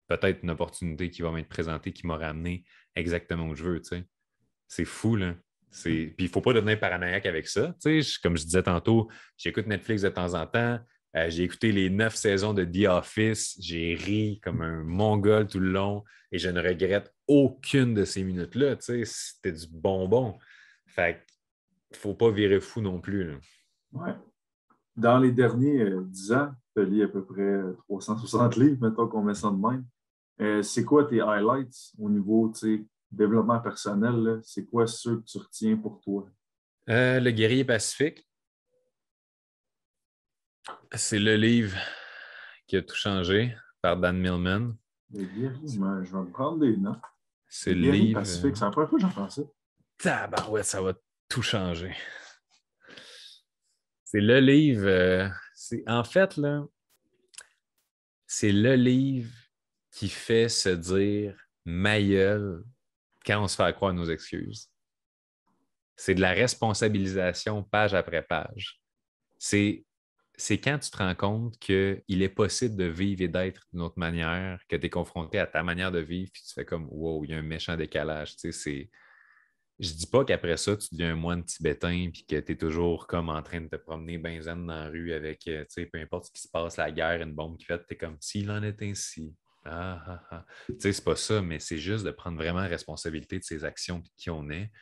peut-être une opportunité qui va m'être présentée, qui m'aura amené exactement où je veux, tu sais. C'est fou, là. Puis il ne faut pas devenir paranoïaque avec ça. Comme je disais tantôt, j'écoute Netflix de temps en temps. J'ai écouté les 9 saisons de The Office. J'ai ri comme un mongol tout le long et je ne regrette aucune de ces minutes-là. C'était du bonbon. Fait qu'il ne faut pas virer fou non plus, là. Ouais. Dans les derniers 10 ans, tu as lu à peu près 360 livres, mettons qu'on met ça de même. C'est quoi tes highlights au niveau développement personnel? Là? C'est quoi ceux que tu retiens pour toi? Le guerrier pacifique, c'est le livre qui a tout changé par Dan Millman. Les guerriers, je vais me prendre des notes. C'est Les le guerriers livre. pacifiques, c'est la première fois que j'entends ça. Tabarouette, ça va tout changer. C'est le livre. En fait, là, c'est le livre qui fait se dire ma gueule quand on se fait croire nos excuses. C'est de la responsabilisation page après page. C'est, c'est quand tu te rends compte qu'il est possible de vivre et d'être d'une autre manière, que tu es confronté à ta manière de vivre, puis tu fais comme wow, il y a un méchant décalage. Je dis pas qu'après ça, tu deviens un moine tibétain puis que tu es toujours comme en train de te promener ben zen dans la rue avec, peu importe ce qui se passe, la guerre, une bombe qui fait, tu es comme s'il en est ainsi. Ah, ah, ah. C'est pas ça, mais c'est juste de prendre vraiment responsabilité de ses actions et de qui on est.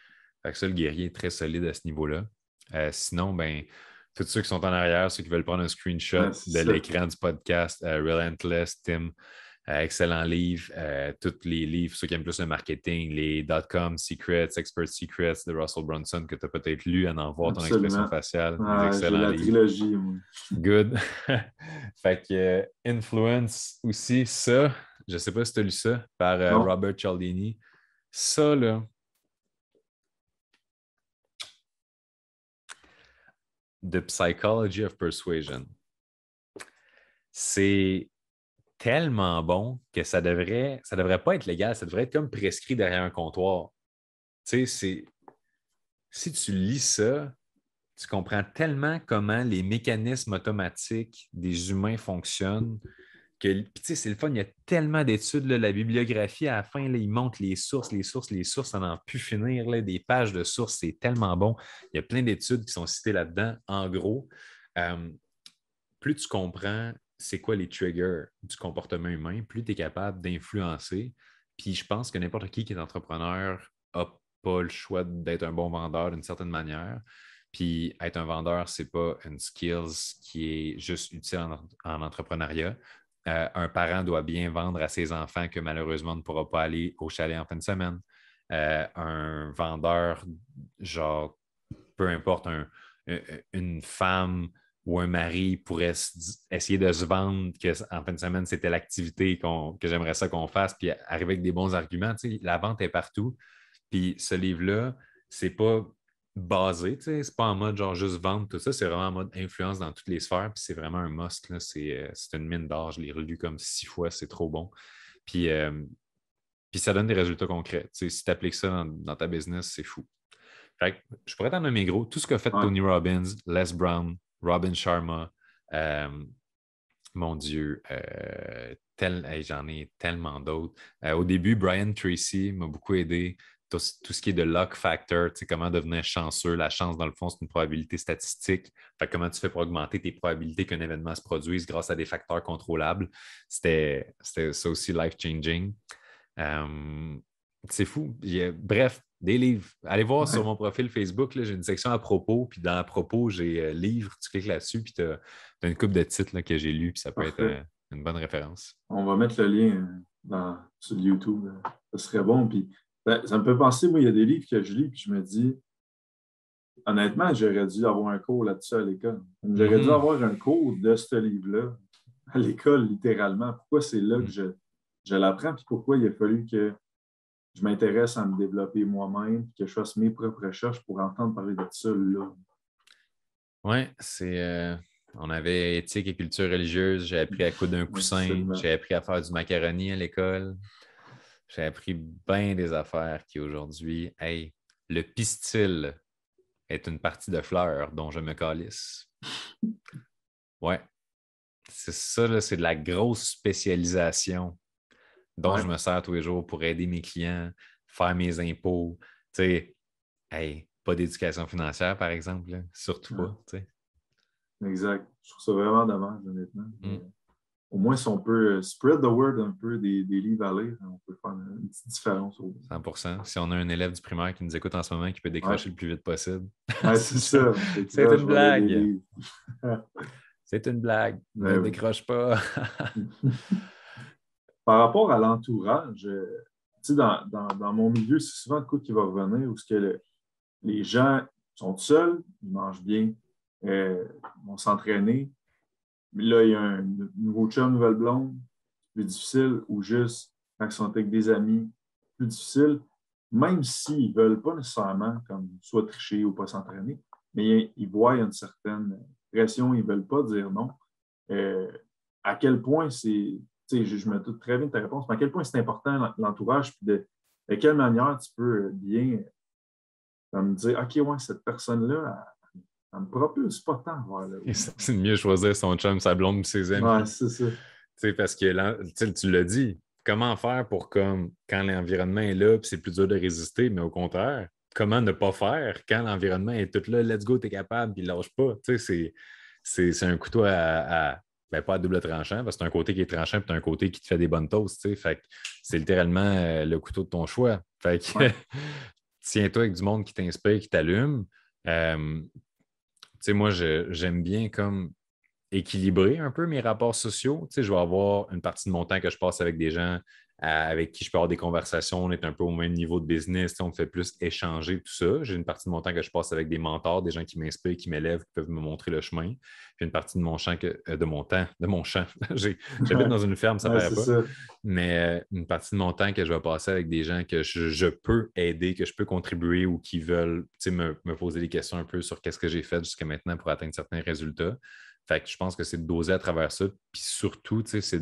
Fait que ça, le guerrier est très solide à ce niveau-là. Sinon, ben, tous ceux qui sont en arrière, ceux qui veulent prendre un screenshot Ouais, c'est de ça. l'écran du podcast, Relentless, Tim, excellent livre. Tous les livres, ceux qui aiment plus le marketing, les .com Secrets, Expert Secrets de Russell Brunson, que tu as peut-être lu, à en voir ton expression Absolument. faciale. Des Ah, j'ai excellents la livres. trilogie, moi. Good. Fait que Influence aussi, ça, je ne sais pas si tu as lu ça, par Non. Robert Cialdini. Ça, là, The Psychology of Persuasion. C'est tellement bon que ça devrait pas être légal, ça devrait être comme prescrit derrière un comptoir. Tu sais, si tu lis ça, tu comprends tellement comment les mécanismes automatiques des humains fonctionnent que, puis tu sais, c'est le fun, il y a tellement d'études, là, la bibliographie, à la fin, là, ils montrent les sources, ça n'en peut plus finir, là, des pages de sources, c'est tellement bon. Il y a plein d'études qui sont citées là-dedans. En gros, euh, plus tu comprends c'est quoi les triggers du comportement humain, plus tu es capable d'influencer. Puis je pense que n'importe qui est entrepreneur n'a pas le choix d'être un bon vendeur d'une certaine manière. Puis être un vendeur, ce n'est pas une skills qui est juste utile en entrepreneuriat. Un parent doit bien vendre à ses enfants que malheureusement on ne pourra pas aller au chalet en fin de semaine. Un vendeur, genre, peu importe, une femme ou un mari pourrait essayer de se vendre qu'en fin de semaine, c'était l'activité que j'aimerais ça qu'on fasse, puis arriver avec des bons arguments. Tu sais, la vente est partout. Puis ce livre-là, c'est pas basé, tu sais, c'est pas en mode genre juste vendre, tout ça, c'est vraiment en mode influence dans toutes les sphères, puis c'est vraiment un must, là. C'est une mine d'or, je l'ai relu comme 6 fois, c'est trop bon. Puis, puis ça donne des résultats concrets. Tu sais, si tu appliques ça dans ta business, c'est fou. Fait que je pourrais t'en nommer gros. Tout ce qu'a fait Ouais. Tony Robbins, Les Brown, Robin Sharma, mon Dieu, hey, j'en ai tellement d'autres. Au début, Brian Tracy m'a beaucoup aidé. Tout ce qui est de luck factor, tu sais, comment devenir chanceux. La chance, dans le fond, c'est une probabilité statistique. Fait que comment tu fais pour augmenter tes probabilités qu'un événement se produise grâce à des facteurs contrôlables. C'était ça aussi life-changing. Euh, c'est fou. Bref, des livres. Allez voir sur Ouais. mon profil Facebook, là, j'ai une section à propos, puis dans à propos, j'ai livres, tu cliques là-dessus, puis tu as une couple de titres là, que j'ai lus, puis ça peut être Parfait. une bonne référence. On va mettre le lien sur YouTube. Ça serait bon. Puis, ça me fait penser, moi, il y a des livres que je lis, puis je me dis, honnêtement, j'aurais dû avoir un cours là-dessus à l'école. J'aurais dû Mhm. avoir un cours de ce livre-là à l'école, littéralement. Pourquoi c'est là que Mhm. je l'apprends, puis pourquoi il a fallu que je m'intéresse à me développer moi-même, puis que je fasse mes propres recherches pour entendre parler de ça là. Ouais, on avait éthique et culture religieuse. J'ai appris à coudre un coussin. Absolument. J'ai appris à faire du macaroni à l'école. J'ai appris bien des affaires qui aujourd'hui, hey, le pistil est une partie de fleurs dont je me calisse. Ouais, c'est ça, là, c'est de la grosse spécialisation dont Ouais, je me sers tous les jours pour aider mes clients, faire mes impôts. Tu sais, hey, pas d'éducation financière, par exemple, là, surtout ouais, pas. Tu sais. exact. Je trouve ça vraiment dommage, honnêtement. Mm. Au moins, si on peut spread the word un peu des livres à lire, on peut faire une petite différence. 100%. Si on a un élève du primaire qui nous écoute en ce moment qui peut Ouais, décrocher le plus vite possible, ouais, c'est c'est ça. ça. C'est Décroche, une je vais l'aider blague. lire. C'est une blague. Ne Mais oui. décroche pas. Par rapport à l'entourage, tu sais, dans mon milieu, c'est souvent de quoi qui va revenir où ce que les gens sont seuls, ils mangent bien, vont s'entraîner. Mais là, il y a un nouveau chum, nouvelle blonde, plus difficile, ou juste quand ils sont avec des amis, plus difficile, même s'ils ne veulent pas nécessairement comme soit tricher ou pas s'entraîner, mais ils voient une certaine pression, ils ne veulent pas dire non. Euh, à quel point c'est, tu sais, je me doute très bien de ta réponse, mais à quel point c'est important l'entourage, puis de quelle manière tu peux bien comme dire, OK, ouais, cette personne-là, elle ne me propulse pas tant vers le haut. C'est mieux choisir son chum, sa blonde ou ses Ouais, amis. c'est ça. Tu sais, parce que tu l'as dit, comment faire pour comme quand l'environnement est là, puis c'est plus dur de résister, mais au contraire, comment ne pas faire quand l'environnement est tout là, let's go, t'es capable, puis lâche pas. Tu sais, c'est un couteau ben, pas à double tranchant, parce que c'est un côté qui est tranchant, puis t'as un côté qui te fait des bonnes toasts. Tu sais, fait que c'est littéralement le couteau de ton choix. Fait que Ouais, tiens-toi avec du monde qui t'inspire, qui t'allume. Tu sais, moi, j'aime bien comme équilibrer un peu mes rapports sociaux. Tu sais, je vais avoir une partie de mon temps que je passe avec des gens avec qui je peux avoir des conversations. On est un peu au même niveau de business. Tu sais, on me fait plus échanger, tout ça. J'ai une partie de mon temps que je passe avec des mentors, des gens qui m'inspirent, qui m'élèvent, qui peuvent me montrer le chemin. Puis une partie de mon champ, de mon temps, de mon champ. J'habite dans une ferme, ça ne ouais, paraît c'est pas. ça. Mais une partie de mon temps que je vais passer avec des gens que je peux aider, que je peux contribuer ou qui veulent tu sais, me poser des questions un peu sur qu'est-ce que j'ai fait jusqu'à maintenant pour atteindre certains résultats. Fait que je pense que c'est de doser à travers ça. Puis surtout, tu sais, c'est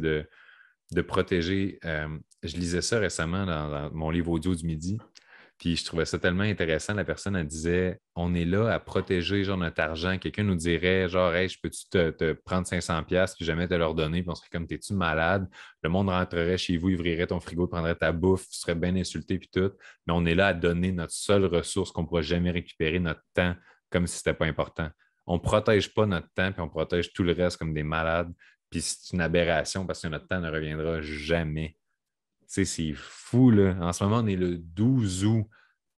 de protéger. Je lisais ça récemment dans mon livre audio du midi. Puis je trouvais ça tellement intéressant. La personne, elle disait, on est là à protéger genre notre argent. Quelqu'un nous dirait, genre, hey, je peux-tu te prendre 500$ puis jamais te leur donner? Puis on serait comme, t'es-tu malade? Le monde rentrerait chez vous, ouvrirait ton frigo, prendrait ta bouffe, tu serais bien insulté puis tout. Mais on est là à donner notre seule ressource qu'on ne pourra jamais récupérer, notre temps, comme si ce n'était pas important. On ne protège pas notre temps puis on protège tout le reste comme des malades. Puis c'est une aberration parce que notre temps ne reviendra jamais. Tu sais, c'est fou, là. En ce moment, on est le 12 août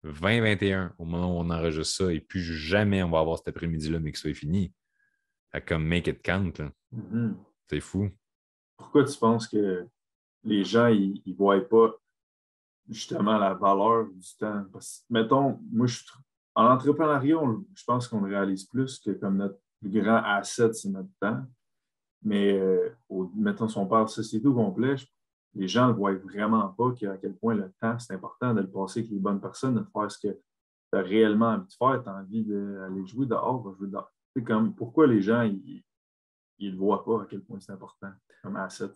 2021, au moment où on enregistre ça, et puis jamais on va avoir cet après-midi-là, mais que ça est fini. Fait comme make it count, là. Mhm. C'est fou. Pourquoi tu penses que les gens, ils ne voient pas justement la valeur du temps? Parce que, mettons, en entrepreneuriat, je pense qu'on le réalise plus que comme notre plus grand asset, c'est notre temps. Mais mettons, si on parle de société au complet, les gens ne le voient vraiment pas à quel point le temps, c'est important de le passer avec les bonnes personnes, de faire ce que tu as réellement envie de faire. Tu as envie d'aller jouer dehors, va jouer dehors. C'est comme, pourquoi les gens, ils ne le voient pas à quel point c'est important comme asset?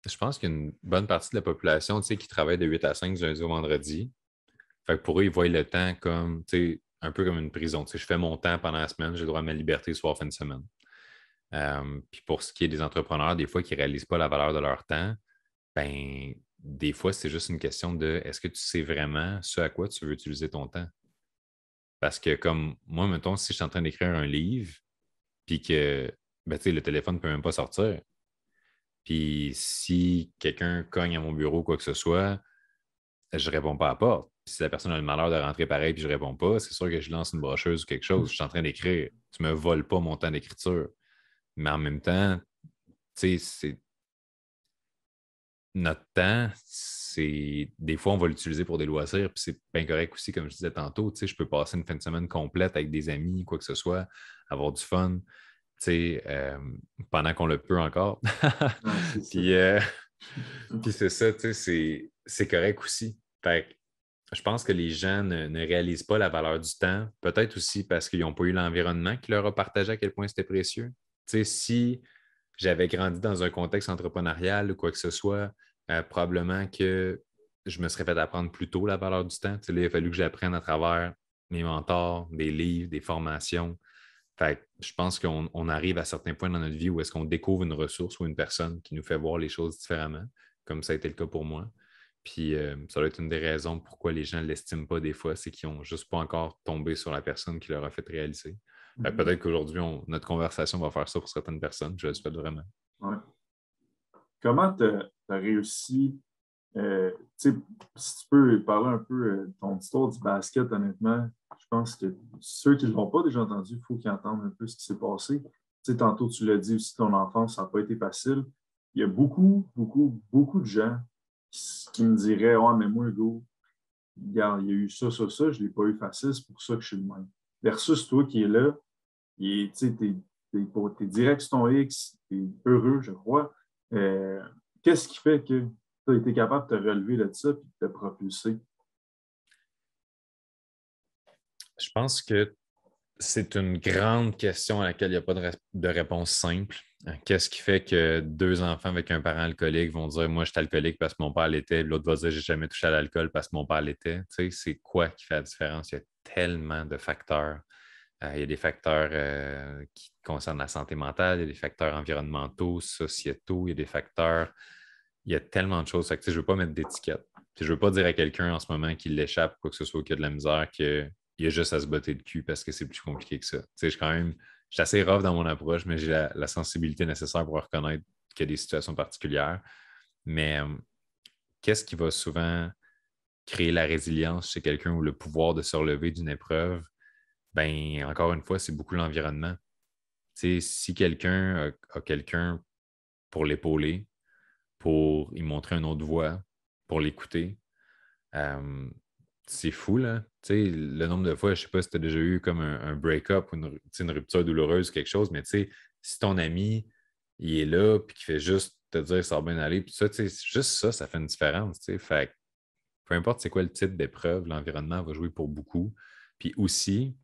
Je pense qu'il y a une bonne partie de la population, tu sais, qui travaille de 8 à 5 du lundi au vendredi. Fait que pour eux, ils voient le temps comme, tu sais, un peu comme une prison. Tu sais, je fais mon temps pendant la semaine, j'ai le droit à ma liberté soir, fin de semaine. Puis pour ce qui est des entrepreneurs, des fois, qui ne réalisent pas la valeur de leur temps, ben, des fois, c'est juste une question de est-ce que tu sais vraiment ce à quoi tu veux utiliser ton temps? Parce que comme moi, mettons, si je suis en train d'écrire un livre, puis que ben, tu sais, le téléphone ne peut même pas sortir, puis si quelqu'un cogne à mon bureau, quoi que ce soit, je ne réponds pas à la porte. Si la personne a le malheur de rentrer pareil puis je ne réponds pas, c'est sûr que je lance une brocheuse ou quelque chose. Je suis en train d'écrire. Tu ne me voles pas mon temps d'écriture. Mais en même temps, tu sais, c'est notre temps, c'est des fois, on va l'utiliser pour des loisirs, puis c'est bien correct aussi, comme je disais tantôt. Tu sais, je peux passer une fin de semaine complète avec des amis, quoi que ce soit, avoir du fun, tu sais, pendant qu'on le peut encore. Ouais, c'est ça. Puis, puis c'est ça, tu sais, c'est correct aussi. Fait que je pense que les gens ne réalisent pas la valeur du temps, peut-être aussi parce qu'ils n'ont pas eu l'environnement qui leur a partagé à quel point c'était précieux. Tu sais, si j'avais grandi dans un contexte entrepreneurial ou quoi que ce soit, probablement que je me serais fait apprendre plus tôt la valeur du temps. Tu sais, là, il a fallu que j'apprenne à travers mes mentors, des livres, des formations. Fait que je pense qu'on arrive à certains points dans notre vie où est-ce qu'on découvre une ressource ou une personne qui nous fait voir les choses différemment, comme ça a été le cas pour moi. Puis ça doit être une des raisons pourquoi les gens ne l'estiment pas des fois, c'est qu'ils n'ont juste pas encore tombé sur la personne qui leur a fait réaliser. Fait que Mhm. peut-être qu'aujourd'hui, notre conversation va faire ça pour certaines personnes. Je le souhaite vraiment. Ouais. Comment tu as réussi, tu sais, si tu peux parler un peu de ton histoire du basket, honnêtement, je pense que ceux qui ne l'ont pas déjà entendu, il faut qu'ils entendent un peu ce qui s'est passé. Tu sais, tantôt, tu l'as dit aussi, ton enfance, ça n'a pas été facile. Il y a beaucoup, beaucoup, beaucoup de gens qui me diraient: ouais, mais moi, Hugo, regarde, il y a eu ça, ça, ça, je ne l'ai pas eu facile, c'est pour ça que je suis le même. Versus toi qui es là, tu sais, t'es direct sur ton X, tu es heureux, je crois. Euh, Qu'est-ce qui fait que tu as été capable de te relever de ça et de te propulser? Je pense que c'est une grande question à laquelle il n'y a pas de réponse simple. Qu'est-ce qui fait que deux enfants avec un parent alcoolique vont dire moi, je suis alcoolique parce que mon père l'était, l'autre va dire j'ai jamais touché à l'alcool parce que mon père l'était. Tu sais, c'est quoi qui fait la différence? Il y a tellement de facteurs. Il y a des facteurs qui concernent la santé mentale, il y a des facteurs environnementaux, sociétaux, il y a des facteurs. Il y a tellement de choses. Fait que, tu sais, je ne veux pas mettre d'étiquette. Je ne veux pas dire à quelqu'un en ce moment qu'il l'échappe ou quoi que ce soit, qu'il y a de la misère, qu'il y a juste à se botter le cul parce que c'est plus compliqué que ça. Tu sais, je suis assez rough dans mon approche, mais j'ai la sensibilité nécessaire pour reconnaître qu'il y a des situations particulières. Mais qu'est-ce qui va souvent créer la résilience chez quelqu'un ou le pouvoir de se relever d'une épreuve? Ben, encore une fois, c'est beaucoup l'environnement. Tu sais, si quelqu'un a quelqu'un pour l'épauler, pour y montrer une autre voie, pour l'écouter, c'est fou, là. Tu sais, le nombre de fois, je ne sais pas si tu as déjà eu comme un break-up ou une rupture douloureuse ou quelque chose, mais tu sais, si ton ami, il est là, puis qu'il fait juste te dire ça va bien aller, puis ça, tu sais, juste ça, ça fait une différence, tu sais. Fait que peu importe c'est quoi le type d'épreuve, l'environnement va jouer pour beaucoup. Puis aussi,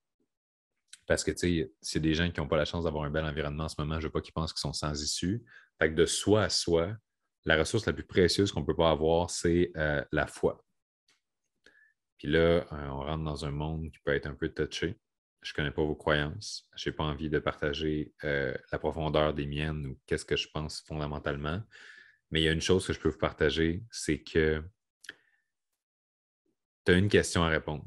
parce que, tu sais, s'il y a des gens qui n'ont pas la chance d'avoir un bel environnement en ce moment, je ne veux pas qu'ils pensent qu'ils sont sans issue. Fait que de soi à soi, la ressource la plus précieuse qu'on ne peut pas avoir, c'est la foi. Puis là, on rentre dans un monde qui peut être un peu touché. Je ne connais pas vos croyances. Je n'ai pas envie de partager la profondeur des miennes ou qu'est-ce que je pense fondamentalement. Mais il y a une chose que je peux vous partager, c'est que tu as une question à répondre.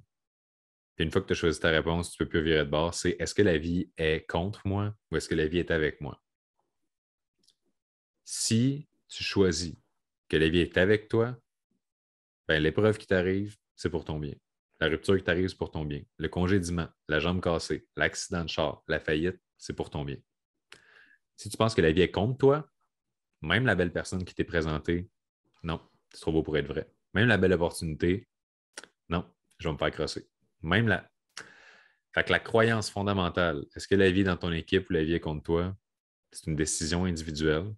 Puis une fois que tu as choisi ta réponse, tu ne peux plus virer de bord. C'est est-ce que la vie est contre moi ou est-ce que la vie est avec moi? Si tu choisis que la vie est avec toi, ben, l'épreuve qui t'arrive, c'est pour ton bien. La rupture qui t'arrive, c'est pour ton bien. Le congédiement, la jambe cassée, l'accident de char, la faillite, c'est pour ton bien. Si tu penses que la vie est contre toi, même la belle personne qui t'est présentée, non, c'est trop beau pour être vrai. Même la belle opportunité, non, je vais me faire crosser. Même la. Fait que la croyance fondamentale, est-ce que la vie est dans ton équipe ou la vie est contre toi? C'est une décision individuelle.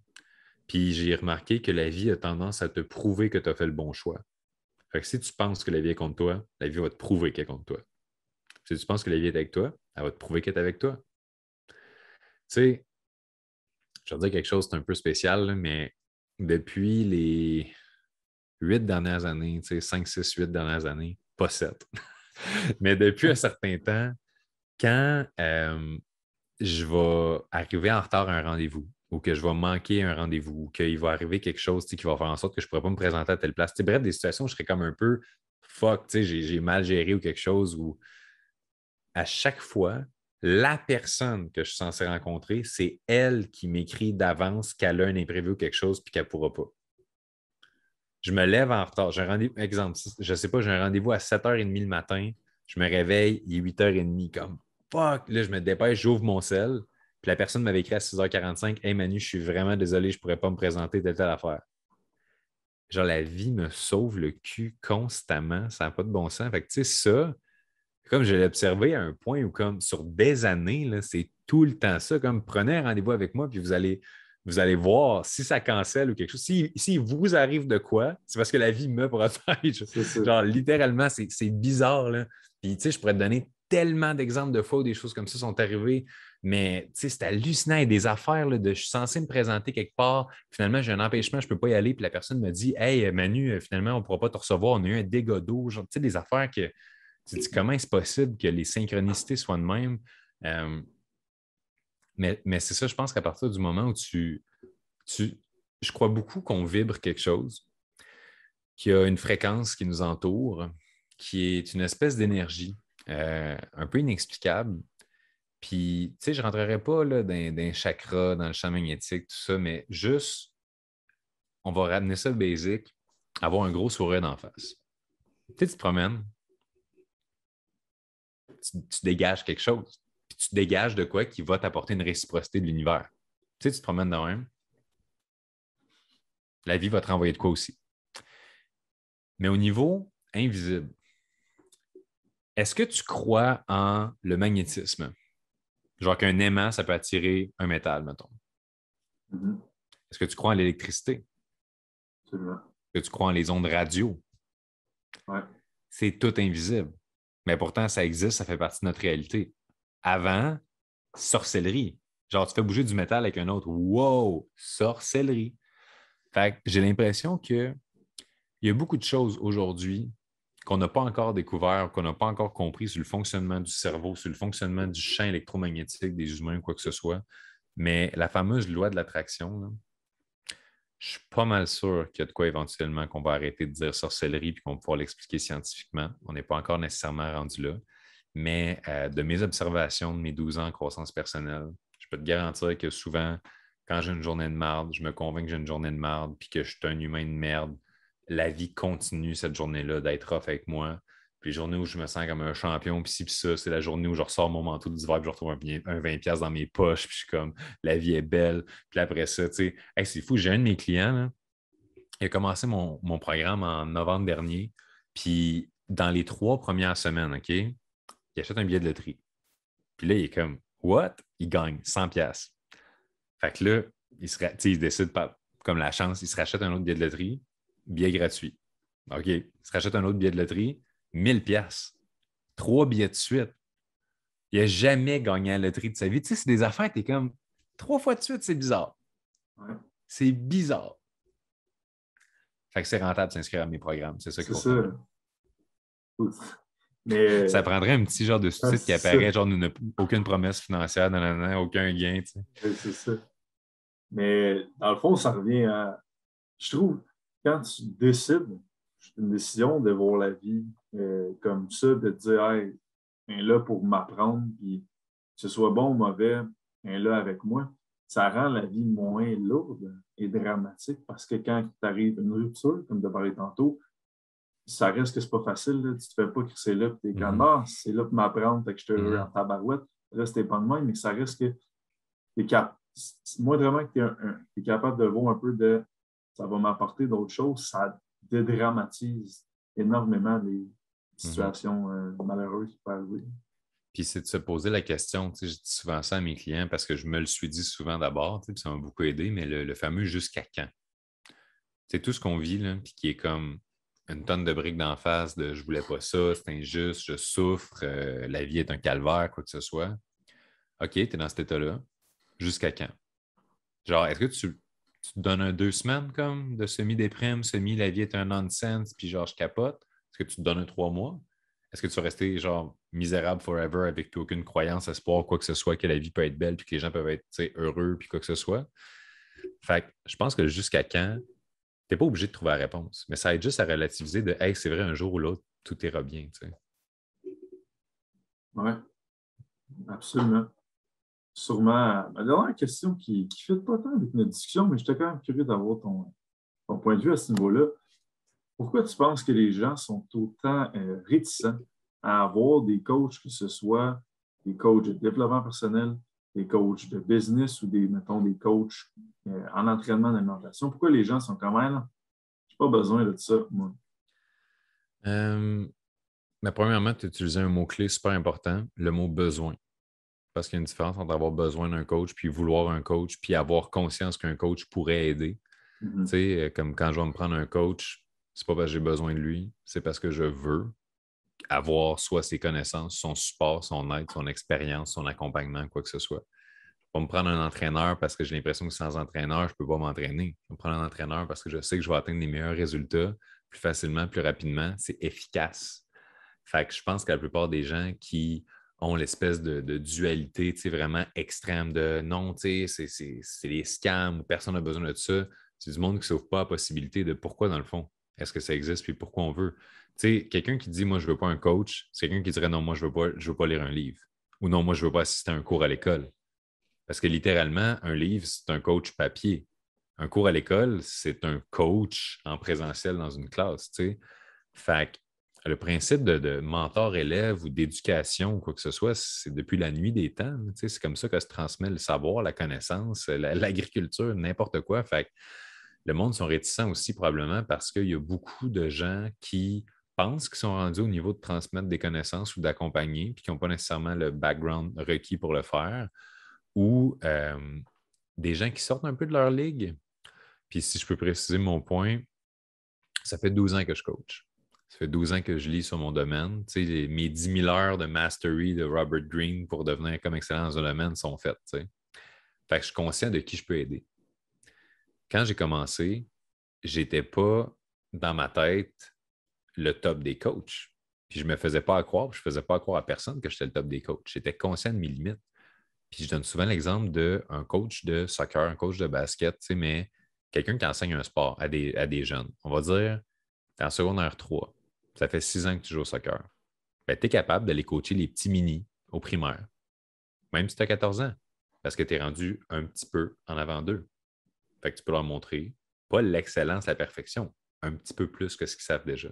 Puis j'ai remarqué que la vie a tendance à te prouver que tu as fait le bon choix. Fait que si tu penses que la vie est contre toi, la vie va te prouver qu'elle est contre toi. Si tu penses que la vie est avec toi, elle va te prouver qu'elle est avec toi. Tu sais, je vais te dire quelque chose, c'est un peu spécial, là, mais depuis les 8 dernières années, 5, 6, 8 dernières années, pas 7, mais depuis un certain temps, quand je vais arriver en retard à un rendez-vous ou que je vais manquer un rendez-vous ou qu'il va arriver quelque chose qui va faire en sorte que je ne pourrais pas me présenter à telle place. Bref, des situations où je serais comme un peu fuck, j'ai mal géré ou quelque chose où à chaque fois, la personne que je suis censé rencontrer, c'est elle qui m'écrit d'avance qu'elle a un imprévu ou quelque chose puis qu'elle ne pourra pas. Je me lève en retard. J'ai un rendez-vous, exemple, je ne sais pas, j'ai un rendez-vous à 7h30 le matin. Je me réveille, il est 8h30, comme fuck. Là, je me dépêche, j'ouvre mon sel. Puis la personne m'avait écrit à 6h45, hey Manu, je suis vraiment désolé, je ne pourrais pas me présenter telle affaire. Genre, la vie me sauve le cul constamment. Ça n'a pas de bon sens. Fait que, tu sais, ça, comme je l'ai observé à un point où, comme sur des années, là, c'est tout le temps ça. Comme prenez un rendez-vous avec moi, puis vous allez voir si ça cancelle ou quelque chose. Si vous arrive de quoi, c'est parce que la vie me protège. C'est ça. Genre, littéralement, c'est bizarre, là. Puis, tu sais, je pourrais te donner tellement d'exemples de fois où des choses comme ça sont arrivées, mais tu sais, c'est hallucinant. Il y a des affaires là, de je suis censé me présenter quelque part, finalement, j'ai un empêchement, je ne peux pas y aller, puis la personne me dit hey, Manu, finalement, on ne pourra pas te recevoir, on a eu un dégât d'eau. Genre, tu sais, des affaires que tu te dis comment est-ce possible que les synchronicités soient de même? Euh, mais c'est ça, je pense qu'à partir du moment où je crois beaucoup qu'on vibre quelque chose, qu'il y a une fréquence qui nous entoure, qui est une espèce d'énergie un peu inexplicable. Puis, tu sais, je ne rentrerai pas là, dans un chakra, dans le champ magnétique, tout ça, mais juste, on va ramener ça basic, avoir un gros sourire d'en face. Tu sais, tu te promènes, tu dégages quelque chose. Puis tu dégages de quoi qui va t'apporter une réciprocité de l'univers. Tu sais, tu te promènes de même. La vie va te renvoyer de quoi aussi. Mais au niveau invisible, est-ce que tu crois en le magnétisme? Genre qu'un aimant, ça peut attirer un métal, mettons. Mm-hmm. Est-ce que tu crois en l'électricité? Absolument. Est-ce que tu crois en les ondes radio? Ouais. C'est tout invisible. Mais pourtant, ça existe, ça fait partie de notre réalité. Avant, sorcellerie. Genre, tu fais bouger du métal avec un autre. Wow! Sorcellerie. Fait que j'ai l'impression qu'il y a beaucoup de choses aujourd'hui qu'on n'a pas encore découvert, qu'on n'a pas encore compris sur le fonctionnement du cerveau, sur le fonctionnement du champ électromagnétique des humains, quoi que ce soit. Mais la fameuse loi de l'attraction, là, je suis pas mal sûr qu'il y a de quoi éventuellement qu'on va arrêter de dire sorcellerie puis qu'on va pouvoir l'expliquer scientifiquement. On n'est pas encore nécessairement rendu là. Mais de mes observations de mes 12 ans en croissance personnelle, je peux te garantir que souvent, quand j'ai une journée de marde, je me convainc que j'ai une journée de marde puis que je suis un humain de merde. La vie continue cette journée-là d'être off avec moi. Puis les journées où je me sens comme un champion, puis ci, puis ça, c'est la journée où je ressors mon manteau d'hiver, puis je retrouve un 20$ dans mes poches, puis je suis comme, la vie est belle. Puis après ça, tu sais, hey, c'est fou, j'ai un de mes clients, là, il a commencé mon programme en novembre dernier, puis dans les 3 premières semaines, OK, il achète un billet de loterie. Puis là, il est comme, what? Il gagne 100$. Fait que là, il décide, comme la chance, il se rachète un autre billet de loterie, billet gratuit. OK, il se rachète un autre billet de loterie, 1000$. 3 billets de suite. Il n'a jamais gagné à la loterie de sa vie. Tu sais, c'est des affaires, tu es comme 3 fois de suite, c'est bizarre. Ouais. C'est bizarre. Fait que c'est rentable de s'inscrire à mes programmes. C'est ça qu'il C'est faut ça. faire. Mais Ça prendrait un petit genre de sous-titre qui c'est ça. apparaît, genre, nous n'a aucune promesse financière, aucun gain, tu sais. C'est ça. Mais dans le fond, ça revient à. Je trouve, quand tu décides, c'est une décision de voir la vie comme ça, de te dire, hey, elle est là pour m'apprendre, puis que ce soit bon ou mauvais, elle est là avec moi, ça rend la vie moins lourde et dramatique parce que quand il t'arrive une rupture, comme de parler tantôt, ça reste que c'est pas facile. Là. Tu te fais pas que c'est là, puis t'es comme, ah, c'est là pour m'apprendre, fait que je te heureux en tabarouette. Là, c'était pas de même, mais ça reste que t'es capable. Moi, vraiment, que tu es capable de voir un peu de ça va m'apporter d'autres choses, ça dédramatise énormément les situations malheureuses qui peuvent arriver. Puis c'est de se poser la question, tu sais, je dis souvent ça à mes clients parce que je me le suis dit souvent d'abord, tu sais, puis ça m'a beaucoup aidé, mais le fameux jusqu'à quand? C'est tout ce qu'on vit, là, puis qui est comme une tonne de briques d'en face de je voulais pas ça, c'est injuste, je souffre, la vie est un calvaire, quoi que ce soit. OK, tu es dans cet état-là. Jusqu'à quand? Genre, est-ce que tu te donnes 2 semaines comme de semi-déprime, la vie est un nonsense, puis genre je capote? Est-ce que tu te donnes 3 mois? Est-ce que tu vas rester genre misérable forever avec plus aucune croyance, espoir, quoi que ce soit, que la vie peut être belle, puis que les gens peuvent être heureux, puis quoi que ce soit? Fait que je pense que jusqu'à quand, t'es pas obligé de trouver la réponse, mais ça aide juste à relativiser de hey, c'est vrai, un jour ou l'autre, tout ira bien. Tu sais. Oui, absolument. Sûrement. Ma dernière question qui ne fit pas tant avec notre discussion, mais j'étais quand même curieux d'avoir ton point de vue à ce niveau-là. Pourquoi tu penses que les gens sont autant réticents à avoir des coachs, que ce soit des coachs de développement personnel, des coachs de business ou mettons, des coachs en entraînement d'alimentation? Pourquoi les gens sont quand même, j'ai pas besoin de ça, moi? Mais premièrement, tu as utilisé un mot-clé super important, le mot besoin. Parce qu'il y a une différence entre avoir besoin d'un coach, puis vouloir un coach, puis avoir conscience qu'un coach pourrait aider. Tu sais, comme quand je vais me prendre un coach, c'est pas parce que j'ai besoin de lui, c'est parce que je veux avoir soit ses connaissances, son support, son aide, son expérience, son accompagnement, quoi que ce soit. Je vais me prendre un entraîneur parce que j'ai l'impression que sans entraîneur, je ne peux pas m'entraîner. Je vais me prendre un entraîneur parce que je sais que je vais atteindre les meilleurs résultats plus facilement, plus rapidement. C'est efficace. Fait que je pense que la plupart des gens qui ont l'espèce de dualité vraiment extrême de non, c'est des scams, personne n'a besoin de ça. C'est du monde qui ne s'ouvre pas à la possibilité de pourquoi, dans le fond, est-ce que ça existe puis pourquoi on veut. Quelqu'un qui dit moi, je ne veux pas un coach, c'est quelqu'un qui dirait non, moi, je ne veux pas lire un livre. Ou non, moi, je ne veux pas assister à un cours à l'école. Parce que littéralement, un livre, c'est un coach papier. Un cours à l'école, c'est un coach en présentiel dans une classe. T'sais. Fait que le principe de mentor-élève ou d'éducation ou quoi que ce soit, c'est depuis la nuit des temps. C'est comme ça que se transmet le savoir, la connaissance, l'agriculture, n'importe quoi. Fait que le monde sont réticents aussi probablement parce qu'il y a beaucoup de gens qui pensent qu'ils sont rendus au niveau de transmettre des connaissances ou d'accompagner, puis qui n'ont pas nécessairement le background requis pour le faire ou des gens qui sortent un peu de leur ligue. Puis si je peux préciser mon point, ça fait 12 ans que je coach. Ça fait 12 ans que je lis sur mon domaine. Tu sais, mes 10 000 heures de mastery de Robert Greene pour devenir comme excellent dans un domaine sont faites. Tu sais. Fait que je suis conscient de qui je peux aider. Quand j'ai commencé, j'étais pas dans ma tête le top des coachs. Puis je me faisais pas croire, je faisais pas croire à personne que j'étais le top des coachs. J'étais conscient de mes limites. Puis je donne souvent l'exemple d'un coach de soccer, un coach de basket, mais quelqu'un qui enseigne un sport à des jeunes. On va dire, tu es en secondaire 3, ça fait 6 ans que tu joues au soccer. Ben, tu es capable d'aller coacher les petits minis au primaire, même si tu as 14 ans, parce que tu es rendu un petit peu en avant d'eux. Fait que tu peux leur montrer, pas l'excellence, la perfection, un petit peu plus que ce qu'ils savent déjà.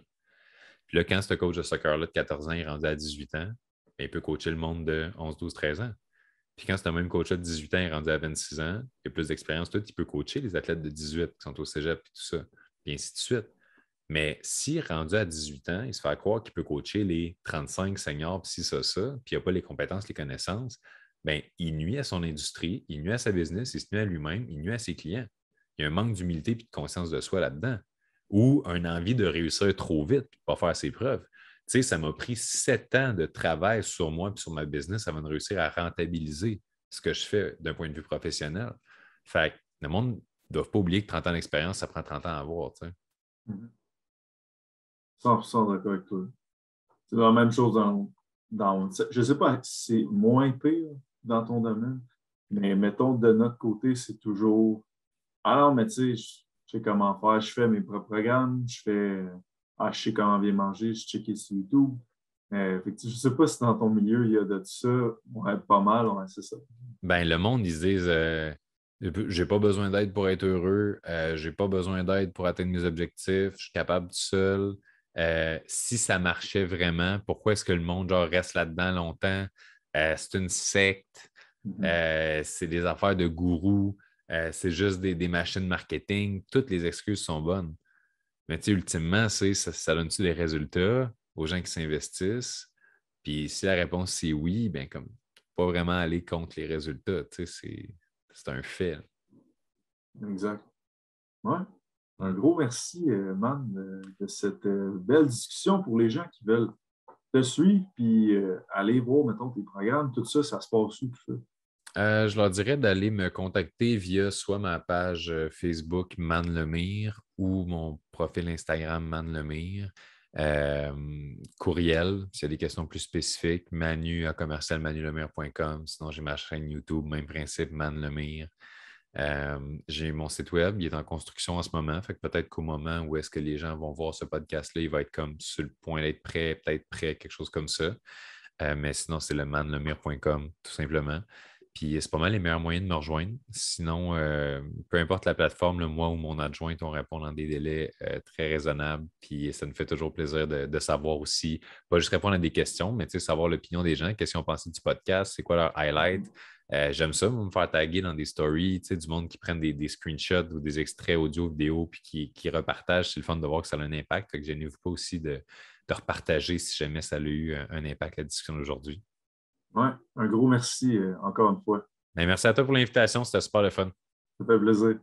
Puis là, quand ce coach de soccer-là de 14 ans est rendu à 18 ans, ben, il peut coacher le monde de 11, 12, 13 ans. Puis quand c'est un même coach de 18 ans, il est rendu à 26 ans, il a plus d'expérience, tout, il peut coacher les athlètes de 18 qui sont au cégep et tout ça, puis ainsi de suite. Mais s'il est rendu à 18 ans, il se fait croire qu'il peut coacher les 35 seniors, puis puis il n'a pas les compétences, les connaissances, bien, il nuit à son industrie, il nuit à sa business, il se nuit à lui-même, il nuit à ses clients. Il y a un manque d'humilité et de conscience de soi là-dedans. Ou une envie de réussir trop vite et de ne pas faire ses preuves. Tu sais, ça m'a pris 7 ans de travail sur moi et sur ma business avant de réussir à rentabiliser ce que je fais d'un point de vue professionnel. Fait que le monde ne doit pas oublier que 30 ans d'expérience, ça prend 30 ans à avoir. Tu sais. Mhm. 100% d'accord avec toi. C'est la même chose je ne sais pas si c'est moins pire dans ton domaine, mais mettons de notre côté, c'est toujours ah non, mais tu sais, je sais comment faire, je fais mes propres programmes, je sais comment bien manger, je check sur YouTube. Fait que, je ne sais pas si dans ton milieu, il y a de ça. Ouais, pas mal, ouais, c'est ça. Ben, le monde, ils se disent j'ai pas besoin d'aide pour être heureux, j'ai pas besoin d'aide pour atteindre mes objectifs, je suis capable tout seul. Si ça marchait vraiment, pourquoi est-ce que le monde genre, reste là-dedans longtemps? C'est une secte, Mhm. c'est des affaires de gourous, c'est juste des machines marketing. Toutes les excuses sont bonnes. Mais tu sais, ultimement, ça donne-tu des résultats aux gens qui s'investissent? Puis si la réponse c'est oui, ben comme pas vraiment aller contre les résultats, tu sais, c'est un fait. Exact. Ouais. Un Mm. gros merci, Man, de cette belle discussion pour les gens qui veulent te suivre puis aller voir, mettons, tes programmes, tout ça, ça se passe où, tout ça? Je leur dirais d'aller me contacter via soit ma page Facebook Man Lemire ou mon profil Instagram Man Lemire. Euh, Courriel, s'il y a des questions plus spécifiques, manu@commercialmanulemire.com. Sinon, j'ai ma chaîne YouTube, même principe, Man Lemire. J'ai mon site web, il est en construction en ce moment. Fait que peut-être qu'au moment où est-ce que les gens vont voir ce podcast-là, il va être comme sur le point d'être prêt, peut-être prêt, quelque chose comme ça. Mais sinon, c'est le manlemire.com, tout simplement. Puis c'est pas mal les meilleurs moyens de me rejoindre. Sinon, peu importe la plateforme, moi ou mon adjointe, on répond dans des délais très raisonnables. Puis ça nous fait toujours plaisir de savoir aussi, pas juste répondre à des questions, mais savoir l'opinion des gens, qu'est-ce qu'ils ont pensé du podcast, c'est quoi leur highlight. Mhm. J'aime ça, me faire taguer dans des stories, du monde qui prennent des screenshots ou des extraits audio, vidéo, puis qui repartagent. C'est le fun de voir que ça a un impact. Fait que gênez-vous pas aussi de repartager si jamais ça a eu un impact la discussion d'aujourd'hui. Ouais, un gros merci encore une fois. Ben, merci à toi pour l'invitation, c'était super le fun. Ça fait plaisir.